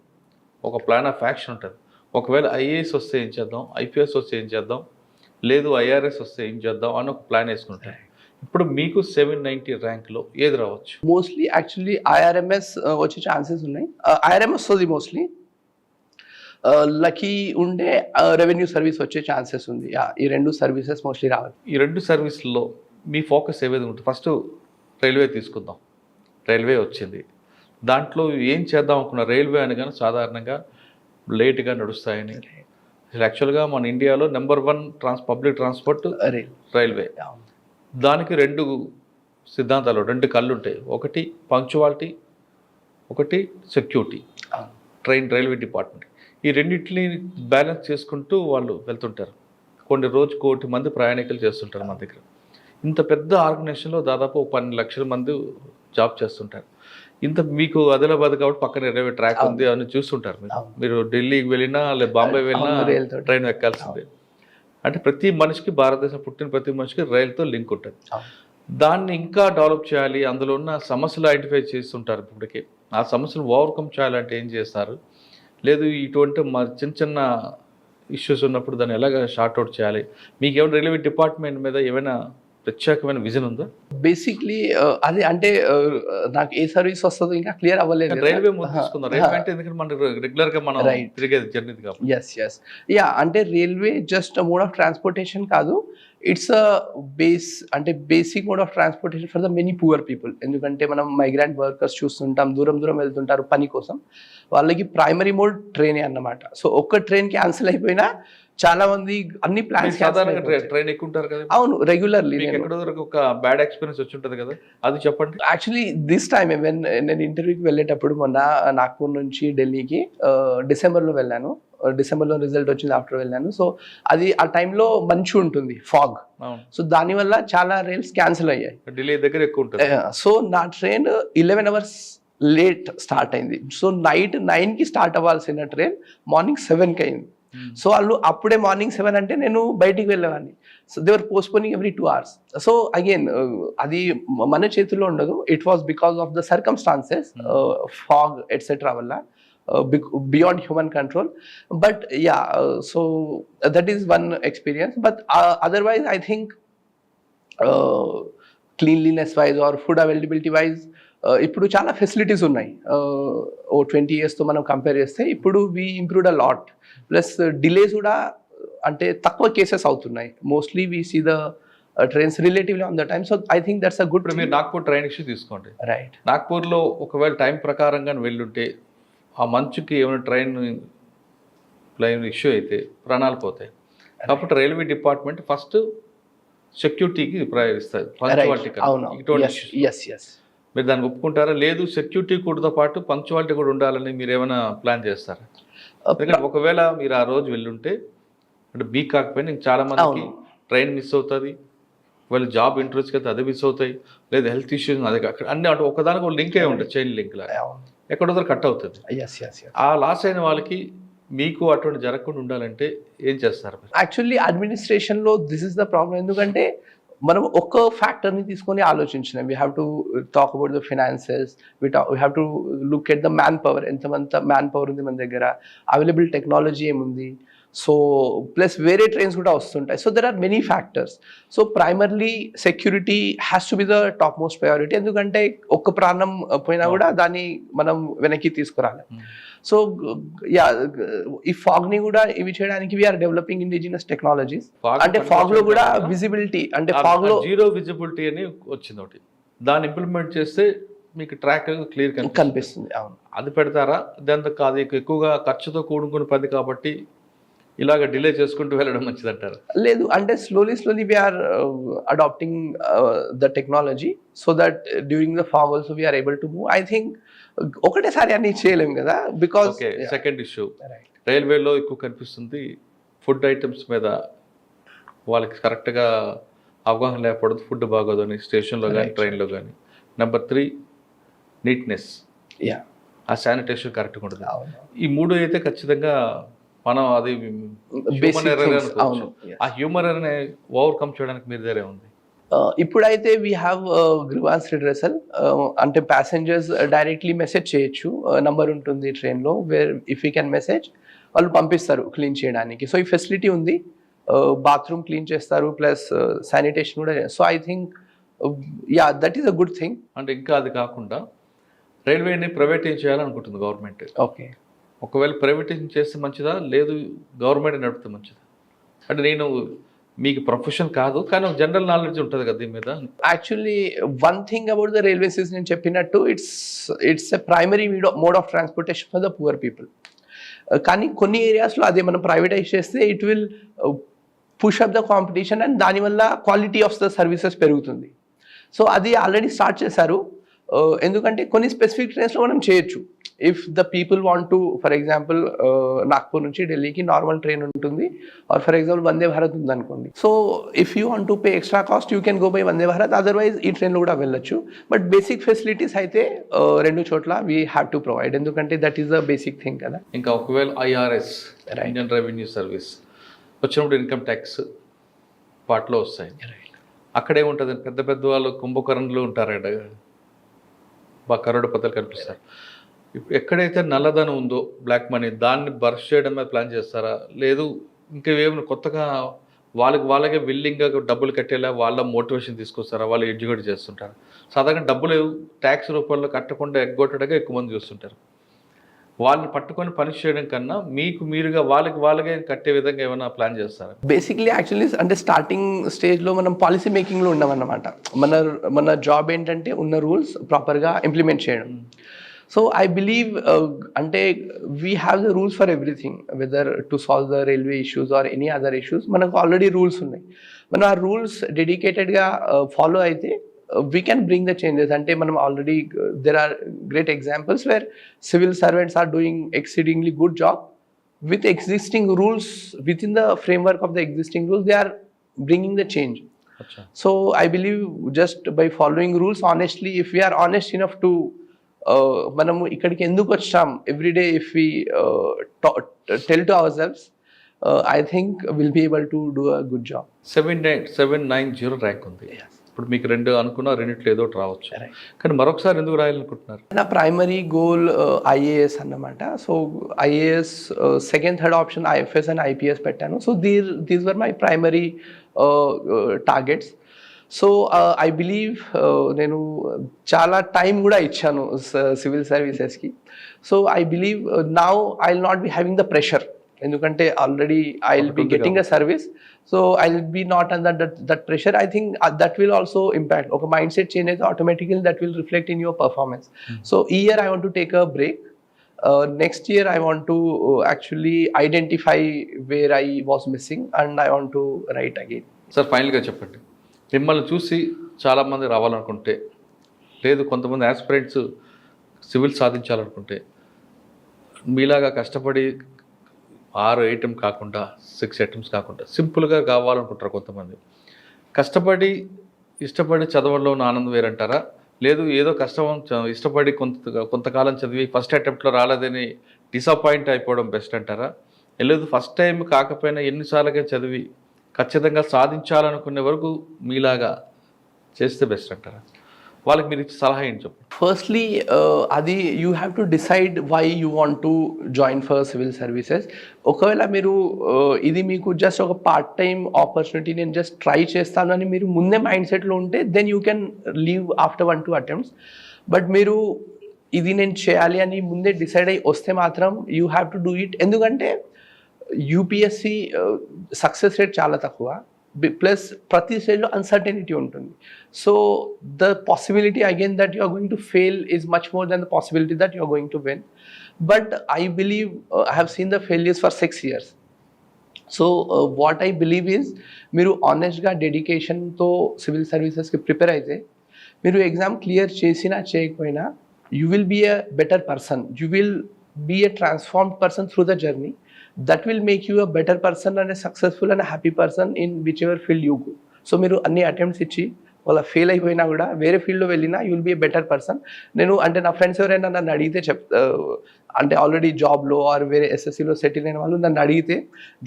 ఒక ప్లాన్ ఆఫ్ యాక్షన్ ఉంటుంది. ఒకవేళ ఐఏఎస్ వస్తే ఏం చేద్దాం, ఐపీఎస్ వస్తే ఏం చేద్దాం, లేదు ఐఆర్ఎస్ వస్తే ఏం చేద్దాం అని ఒక ప్లాన్ వేసుకుంటారు. ఇప్పుడు మీకు 790 ర్యాంక్లో ఏది రావచ్చు? మోస్ట్లీ యాక్చువల్లీ ఐఆర్ఎంఎస్ వచ్చే ఛాన్సెస్ ఉన్నాయి. ఐఆర్ఎంఎస్ వస్తుంది మోస్ట్లీ. లక్కీ ఉండే రెవెన్యూ సర్వీస్ వచ్చే ఛాన్సెస్ ఉంది. ఈ 2 సర్వీసెస్ మోస్ట్లీ రావాలి. ఈ 2 సర్వీస్లో మీ ఫోకస్ ఏవేది ఉంటుంది? ఫస్ట్ రైల్వే తీసుకుందాం. రైల్వే వచ్చింది, దాంట్లో ఏం చేద్దాం అనుకున్న రైల్వే అని కానీ సాధారణంగా లేట్గా నడుస్తాయని. యాక్చువల్గా మన ఇండియాలో నెంబర్ 1 పబ్లిక్ ట్రాన్స్పోర్ట్ రైల్వే. దానికి 2 సిద్ధాంతాలు, 2 కళ్ళు ఉంటాయి. ఒకటి పంక్చువాలిటీ, ఒకటి సెక్యూరిటీ. రైల్వే డిపార్ట్మెంట్ ఈ రెండింటిని బ్యాలెన్స్ చేసుకుంటూ వాళ్ళు వెళ్తుంటారు. కొన్ని రోజు 1 కోటి మంది ప్రయాణికులు చేస్తుంటారు మన దగ్గర. ఇంత పెద్ద ఆర్గనైజేషన్లో దాదాపు 12 లక్షల మంది జాబ్ చేస్తుంటారు. ఇంత మీకు ఆదిలాబాద్ కాబట్టి పక్కన రైల్వే ట్రాక్ ఉంది అని చూస్తుంటారు మీరు ఢిల్లీకి వెళ్ళినా లేదా బాంబే వెళ్ళినా ట్రైన్ ఎక్కాల్సిందే. అంటే ప్రతి మనిషికి, భారతదేశం పుట్టిన ప్రతి మనిషికి రైలుతో లింక్ ఉంటుంది. దాన్ని ఇంకా డెవలప్ చేయాలి, అందులో ఉన్న సమస్యలు ఐడెంటిఫై చేస్తుంటారు. ఇప్పటికే ఆ సమస్యలు ఓవర్కమ్ చేయాలంటే ఏం చేస్తారు, లేదు ఇటువంటి చిన్న చిన్న ఇష్యూస్ ఉన్నప్పుడు దాన్ని ఎలాగ షార్ట్అవుట్ చేయాలి, మీకు ఏమైనా రైల్వే డిపార్ట్మెంట్ మీద ఏమైనా ప్రత్యేకమైన విజన్ ఉందా? బేసిక్లీ అది అంటే నాకు ఏ సర్వీస్ వస్తుందో ఇంకా క్లియర్ అవ్వలేదు. రైల్వే ముందు తీసుకుందాం. రైల్వే అంటే ఎందుకంటే మనం రెగ్యులర్ గా మనం తిరిగేది జర్నీ కాబట్టి. ఎస్ యా, అంటే railway just mode of transportation కాదు, it's a basic mode of transportation for the many poor people. ఎందుకంటే మనం మైగ్రెంట్ వర్కర్స్ చూస్తుంటాం, దూరం వెళ్తుంటారు పని కోసం, వాళ్ళకి ప్రైమరీ మోడ్ ట్రైనే అన్నమాట. సో ఒక్క ట్రైన్ క్యాన్సిల్ అయిపోయినా చాలా మంది అన్ని ప్లాన్స్ ట్రైన్ ఎక్కుంటారు కదా. అవును, రెగ్యులర్లీ. ఒక బ్యాడ్ ఎక్స్పీరియన్స్ వచ్చి ఉంటుంది కదా, అది చెప్పండి. యాక్చువల్లీ దిస్ టైమ్ నేను ఇంటర్వ్యూకి వెళ్ళేటప్పుడు మొన్న నాగ్పూర్ నుంచి ఢిల్లీకి డిసెంబర్లో వెళ్ళాను. డిసెంబర్లో రిజల్ట్ వచ్చింది, ఆఫ్టర్ వెళ్ళాను. సో అది ఆ టైంలో మంచు ఉంటుంది, ఫాగ్. సో దానివల్ల చాలా రైల్స్ క్యాన్సిల్ అయ్యాయి. ఢిల్లీ దగ్గర ఎక్కువ ఉంటుంది. సో నా ట్రైన్ 11 hours లేట్ స్టార్ట్ అయింది. సో నైట్ 9కి స్టార్ట్ అవ్వాల్సిన ట్రైన్ మార్నింగ్ 7కి అయింది. సో వాళ్ళు అప్పుడే మార్నింగ్ 7 అంటే నేను బయటికి వెళ్ళేవాడిని. So they were postponing every 2 hours. So again అది మన చేతిలో ఉండదు. It was because of the circumstances, fog etcetera వల్ల, beyond human control. But yeah, so that is one experience. But otherwise I think cleanliness wise or food availability wise ఇప్పుడు చాలా facilities ఉన్నాయి. 20 yearsతో మనం compare చేస్తే ఇప్పుడు we improved a lot. Plus delays కూడా అంటే తక్కువ కేసెస్ అవుతున్నాయి. Mostly we see the trains relatively on the time. So I think that's a good. మీరు నాగ్పూర్ ట్రైన్ ఇష్యూ తీసుకోండి. రైట్, నాగ్పూర్లో ఒకవేళ టైం ప్రకారంగా వెళ్ళుంటే ఆ మంచుకి ఏమైనా ట్రైన్ ఇష్యూ అయితే ప్రాణాలు పోతాయి. కాబట్టి రైల్వే డిపార్ట్మెంట్ ఫస్ట్ సెక్యూరిటీకి ప్రయారిస్తుంది. మీరు దాన్ని ఒప్పుకుంటారా? లేదు, సెక్యూరిటీ కూడాతో పాటు పంక్చువాలిటీ కూడా ఉండాలని మీరు ఏమైనా ప్లాన్ చేస్తారా? ఎందుకంటే ఒకవేళ మీరు ఆ రోజు వెళ్ళుంటే అంటే మీకు కాకపోయినా చాలా మందికి ట్రైన్ మిస్ అవుతుంది, వాళ్ళు జాబ్ ఇంటర్వ్యూస్కి అయితే అదే మిస్ అవుతాయి, లేదా హెల్త్ ఇష్యూస్ అదే అక్కడ అన్ని అంటే ఒకదానికి లింక్ అయి ఉంటుంది, చైన్ లింక్ లాగా ఎక్కడో కట్ అవుతుంది. ఆ లాస్ అయిన వాళ్ళకి మీకు అటువంటి జరగకుండా ఉండాలంటే ఏం చేస్తారు? యాక్చువల్లీ అడ్మినిస్ట్రేషన్లో దిస్ ఇస్ ద ప్రాబ్లం. ఎందుకంటే మనం ఒక్క ఫ్యాక్టర్ని తీసుకొని ఆలోచించినాం. We have to talk about the finances, we have to look at the man power, ఎంతమంత మ్యాన్ పవర్ ఉంది మన దగ్గర, అవైలబుల్ టెక్నాలజీ ఏముంది, సో ప్లస్ వేరే ట్రైన్స్ కూడా వస్తుంటాయి. So there are many factors. So primarily security has to be the top most priority. ఎందుకంటే ఒక్క ప్రాణం పోయినా కూడా దాన్ని మనం వెనక్కి తీసుకురాలి. సో యా, ఈ ఫాగ్ని కూడా ఇవి చేయడానికి వీఆర్ డెవలపింగ్ ఇండిజినస్ టెక్నాలజీస్. అంటే ఫాగ్ లో కూడా విజిబిలిటీ, అంటే ఫాగ్ లో జీరో విజిబిలిటీ అని వచ్చింది ఒకటి, దాన్ని ఇంప్లిమెంట్ చేస్తే మీకు ట్రాక్ క్లియర్ కనిపిస్తుంది. అవును, అది పెడతారా? దాంతో కాదు, ఎక్కువగా ఖర్చుతో కూడుకుని పది కాబట్టి ఇలాగ డిలే చేసుకుంటూ వెళ్ళడం మంచిది అంటారు? లేదు, అంటే slowly we're adapting the technology so that during the fog also we're able to move. I think ఒకటేసారి అన్ని చేయలేము కదా, బికాస్ సెకండ్ ఇష్యూ రైల్వేలో ఎక్కువ కనిపిస్తుంది, ఫుడ్ ఐటమ్స్ మీద వాళ్ళకి కరెక్ట్గా అవగాహన లేకపోవడం, ఫుడ్ బాగోదు అని స్టేషన్లో కానీ ట్రైన్లో కానీ. నెంబర్ 3 నీట్నెస్, ఆ శానిటేషన్ కరెక్ట్గా ఉంటుంది. ఈ 3 అయితే ఖచ్చితంగా మనం అది హ్యూమన్ ఎర్రర్ అనుకోవచ్చు. ఆ హ్యూమన్ ఎర్రర్ని ఓవర్కమ్ చేయడానికి మీరు దగ్గరే ఉంది. ఇప్పుడైతే వీ హ్యావ్ గ్రీవాన్స్ రిడ్రెసల్. అంటే ప్యాసెంజర్స్ డైరెక్ట్లీ మెసేజ్ చేయొచ్చు, నంబర్ ఉంటుంది ట్రైన్లో, where if you can message వాళ్ళు పంపిస్తారు క్లీన్ చేయడానికి. సో ఈ ఫెసిలిటీ ఉంది, బాత్రూమ్ క్లీన్ చేస్తారు, ప్లస్ శానిటేషన్ కూడా. So I think yeah, that is a good thing. అంటే ఇంకా అది కాకుండా రైల్వేని ప్రైవేటైజ్ చేయాలనుకుంటుంది గవర్నమెంట్. ఓకే, ఒకవేళ ప్రైవేటైజేషన్ చేస్తే మంచిదా, లేదు గవర్నమెంట్ నడిపితే మంచిదా? అంటే నేను మీకు ప్రొఫెషన్ కాదు, కానీ ఒక జనరల్ నాలెడ్జ్ ఉంటుంది కదా దీని మీద. Actually one thing about the railways is, నేను చెప్పినట్టు it's a primary mode of transportation for the poor people. కానీ కొన్ని ఏరియాస్లో అదే మనం ప్రైవేటైజ్ చేస్తే it will push up the competition and దానివల్ల క్వాలిటీ ఆఫ్ ద సర్వీసెస్ పెరుగుతుంది. సో అది ఆల్రెడీ స్టార్ట్ చేశారు. ఎందుకంటే కొన్ని స్పెసిఫిక్ ట్రైన్స్లో మనం చేయొచ్చు, if the people want to, for example, Nagpur నుంచి ఢిల్లీకి నార్మల్ ట్రైన్ ఉంటుంది, or for example Vande Bharat ఉంది అనుకోండి. So if you want to pay extra cost you can go by Vande Bharat, otherwise ఈ ట్రైన్లో కూడా వెళ్ళొచ్చు. బట్ బేసిక్ ఫెసిలిటీస్ అయితే రెండు చోట్ల వీ హ్యావ్ టు ప్రొవైడ్, ఎందుకంటే that is the basic thing కదా. ఇంకా ఒకవేళ ఐఆర్ఎస్, ఇండియన్ రెవెన్యూ సర్వీస్ వచ్చినప్పుడు ఇన్కమ్ ట్యాక్స్ పార్ట్లో వస్తాయి. అక్కడే ఉంటుంది పెద్ద పెద్ద వాళ్ళు కుంభకర్ణులు ఉంటారట, బాగా కరోడపతులు కనిపిస్తారు. ఇప్పుడు ఎక్కడైతే నల్లధనం ఉందో బ్లాక్ మనీ, దాన్ని బర్స్ట్ చేయడం మీద ప్లాన్ చేస్తారా, లేదు ఇంకా ఏమైనా కొత్తగా వాళ్ళకే విల్లింగ్గా డబ్బులు కట్టేలా వాళ్ళ మోటివేషన్ తీసుకొస్తారా, వాళ్ళు ఎడ్యుకేట్ చేస్తుంటారు? సాధారణంగా డబ్బులు ట్యాక్స్ రూపంలో కట్టకుండా ఎగ్గొట్టడగా ఎక్కువ మంది చూస్తుంటారు. వాళ్ళని పట్టుకొని పనిష్ చేయడం కన్నా మీకు మీరుగా వాళ్ళకే కట్టే విధంగా ఏమైనా ప్లాన్ చేస్తారా? బేసిక్లీ యాక్చువల్లీ అంటే స్టార్టింగ్ స్టేజ్లో మనం పాలసీ మేకింగ్లో ఉన్నామన్నమాట. మన జాబ్ ఏంటంటే ఉన్న రూల్స్ ప్రాపర్గా ఇంప్లిమెంట్ చేయడం. సో ఐ బిలీవ్ అంటే we have the rules for everything, whether to solve the railway issues or any other issues. మనకు ఆల్రెడీ రూల్స్ ఉన్నాయి. మనం ఆ రూల్స్ డెడికేటెడ్గా ఫాలో అయితే we can bring the changes. Ante manam already there are great examples where civil servants are doing exceedingly good job with existing rules. Within the framework of the existing rules they are bringing the change. Achha. So I believe just by following rules honestly, if we are honest enough to manamu ikkadiki enduku vacham every day, if we tell to ourselves, I think we'll be able to do a good job. 790 rank undi. Yes. ఇప్పుడు మీకు రెండు అనుకున్నా, రెండిట్లో ఏదో రావచ్చు, కానీ మరొకసారి ఎందుకు రాయాలనుకుంటున్నారు? నా ప్రైమరీ గోల్ ఐఏఎస్ అన్నమాట. So IAS second third option IFS and IPS పెట్టాను. So these were my primary targets. So I believe నేను చాలా టైం కూడా ఇచ్చాను సివిల్ సర్వీసెస్కి. So I believe now I will not be having the pressure, ఎందుకంటే already I will be getting a service. So I'll be not under that pressure. I think that will also impact. Okay, mindset change is automatically that will reflect in your performance. So year I want to take a break. Next year I want to actually identify where I was missing and I want to write again. Sir, ఫైనల్గా చెప్పండి, మిమ్మల్ని చూసి చాలామంది రావాలనుకుంటే, లేదు కొంతమంది aspirants civil సాధించాలనుకుంటే, మీలాగా కష్టపడి 6 ఐటమ్స్ కాకుండా 6 ఐటమ్స్ కాకుండా సింపుల్గా కావాలనుకుంటారు కొంతమంది. కష్టపడి ఇష్టపడి చదవడంలో ఉన్న ఆనందం వేరంటారా, లేదు ఏదో ఇష్టపడి కొంతకాలం చదివి ఫస్ట్ అటెంప్ట్లో రాలేదని డిసప్పాయింట్ అయిపోవడం బెస్ట్ అంటారా, లేదు ఫస్ట్ టైం కాకపోయినా ఎన్నిసార్లుగా చదివి ఖచ్చితంగా సాధించాలనుకునే వరకు మీలాగా చేస్తే బెస్ట్ అంటారా? వాళ్ళకి మీరు ఇచ్చే సలహా ఏంటి చెప్పండి. ఫస్ట్లీ అది you have to decide why you want to join for civil services. ఒకవేళ మీరు ఇది మీకు జస్ట్ ఒక పార్ట్ టైం ఆపర్చునిటీ, నేను జస్ట్ ట్రై చేస్తాను అని మీరు ముందే మైండ్ సెట్లో ఉంటే then you can leave after 1-2 attempts. But మీరు ఇది నేను చేయాలి అని ముందే డిసైడ్ అయ్యి వస్తే మాత్రం you have to do it. ఎందుకంటే యూపీఎస్సి సక్సెస్ రేట్ చాలా తక్కువ, ప్లస్ ప్రతి స్టేజ్లో అన్సర్టెనిటీ ఉంటుంది. So the possibility again that you are going to fail is much more than the possibility that you are going to win. But I believe I have seen the failures for 6 years. So what I believe is మీరు ఆనెస్ట్గా డెడికేషన్తో civil సర్వీసెస్కి prepare అయితే, మీరు exam clear చేసినా చేయకపోయినా you will be a better person, you will be a transformed person through the journey. That will make you a better person and a successful and a happy person in whichever field you go. So మీరు అన్ని attempts ఇచ్చి వాళ్ళ fail అయిపోయినా కూడా వేరే ఫీల్డ్లో వెళ్ళినా you will be a better person. నేను అంటే నా ఫ్రెండ్స్ ఎవరైనా నన్ను అడిగితే అంటే ఆల్రెడీ జాబ్లో ఆర్ వేరే ఎస్ఎస్సీలో సెటిల్ అయిన వాళ్ళు నన్ను అడిగితే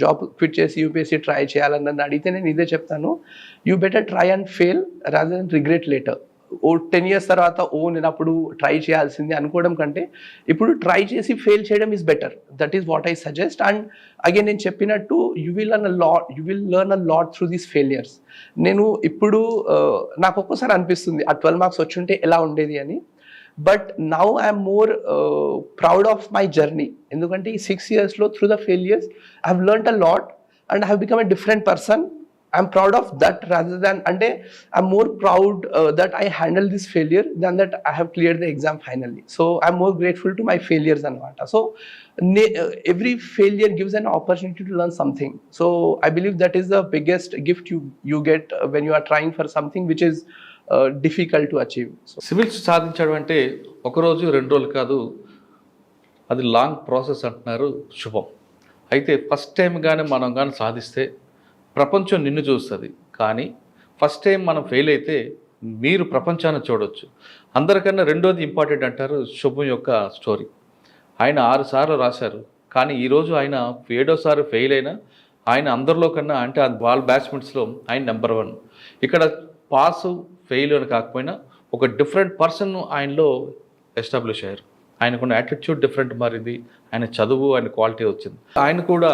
జాబ్ క్విట్ చేసి యూపీఎస్సీ ట్రై చేయాలని నన్ను అడిగితే నేను ఇదే చెప్తాను, you better try and fail rather than regret later. 10 years తర్వాత నేను అప్పుడు ట్రై చేయాల్సింది అనుకోవడం కంటే ఇప్పుడు ట్రై చేసి ఫెయిల్ చేయడం is better. That is what I suggest. And again నేను చెప్పినట్టు you will learn a lot through these failures. నేను ఇప్పుడు నాకు ఒక్కోసారి అనిపిస్తుంది ఆ 12 marks వచ్చుంటే ఎలా ఉండేది అని. But now I'm more proud of my journey, ఎందుకంటే ఈ 6 yearsలో through the failures I have learned a lot and I have become a different person. I'm proud of that rather than, and I'm more proud that I handled this failure than that I have cleared the exam finally. So I'm more grateful to my failures anamata. So every failure gives an opportunity to learn something. So I believe that is the biggest gift you get when you are trying for something which is difficult to achieve. So civils సాధించడం అంటే ఒక రోజు 2 రోజులు కాదు, అది long process అంటున్నారు శుభం. అయితే ఫస్ట్ టైం కానీ మనం కానీ సాధిస్తే ప్రపంచం నిన్ను చూస్తుంది, కానీ ఫస్ట్ టైం మనం ఫెయిల్ అయితే మీరు ప్రపంచాన్ని చూడవచ్చు. అందరికన్నా రెండోది ఇంపార్టెంట్ అంటారు శుభం యొక్క స్టోరీ. ఆయన 6 సార్లు రాశారు, కానీ ఈరోజు ఆయన 7వ ఫెయిల్ అయినా ఆయన అందరిలో కన్నా, అంటే వాళ్ళ బ్యాట్స్మెన్స్లో ఆయన నెంబర్ 1. ఇక్కడ పాసు ఫెయిల్ అని కాకపోయినా ఒక డిఫరెంట్ పర్సన్ ఆయనలో ఎస్టాబ్లిష్ అయ్యారు. ఆయనకున్న యాటిట్యూడ్ డిఫరెంట్ మారింది, ఆయన చదువు, ఆయన క్వాలిటీ వచ్చింది. ఆయన కూడా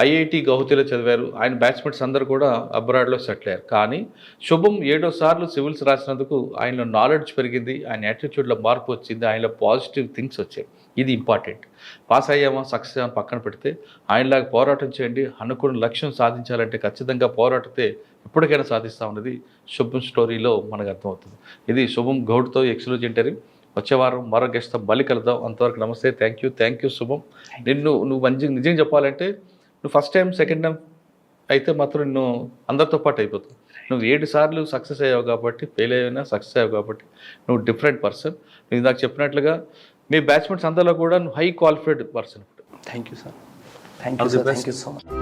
ఐఐటి గౌహతిలో చదివారు. ఆయన బ్యాట్స్మెన్స్ అందరూ కూడా అబ్రాడ్లో సెటిల్ అయ్యారు. కానీ శుభం 7వ సార్లు సివిల్స్ రాసినందుకు ఆయనలో నాలెడ్జ్ పెరిగింది, ఆయన యాటిట్యూడ్లో మార్పు వచ్చింది, ఆయనలో పాజిటివ్ థింగ్స్ వచ్చాయి. ఇది ఇంపార్టెంట్. పాస్ అయ్యామా సక్సెస్ అయ్యామా పక్కన పెడితే ఆయనలాగా పోరాటం చేయండి. అనుకున్న లక్ష్యం సాధించాలంటే ఖచ్చితంగా పోరాడితే ఎప్పటికైనా సాధిస్తామన్నది శుభం స్టోరీలో మనకు అర్థమవుతుంది. ఇది శుభం గౌడ్తో ఎక్స్క్లూజివ్ ఇంటర్వ్యూ. వచ్చే వారం మరో గెస్ట్తో మళ్ళీ కలుద్దాం. అంతవరకు నమస్తే. థ్యాంక్ యూ శుభం. నువ్వు నిజంగా చెప్పాలంటే నువ్వు ఫస్ట్ టైం సెకండ్ టైం అయితే మాత్రం నిన్ను అందరితో పాటు అయిపోతుంది. నువ్వు 7 సార్లు సక్సెస్ అయ్యావు కాబట్టి, ఫెయిల్ అయినా సక్సెస్ అయ్యావు కాబట్టి నువ్వు డిఫరెంట్ పర్సన్. నేను నాకు చెప్పినట్లుగా మీ బ్యాట్స్మెన్స్ అందరిలో కూడా నువ్వు high qualified person. Thank you sir. Thank you so much.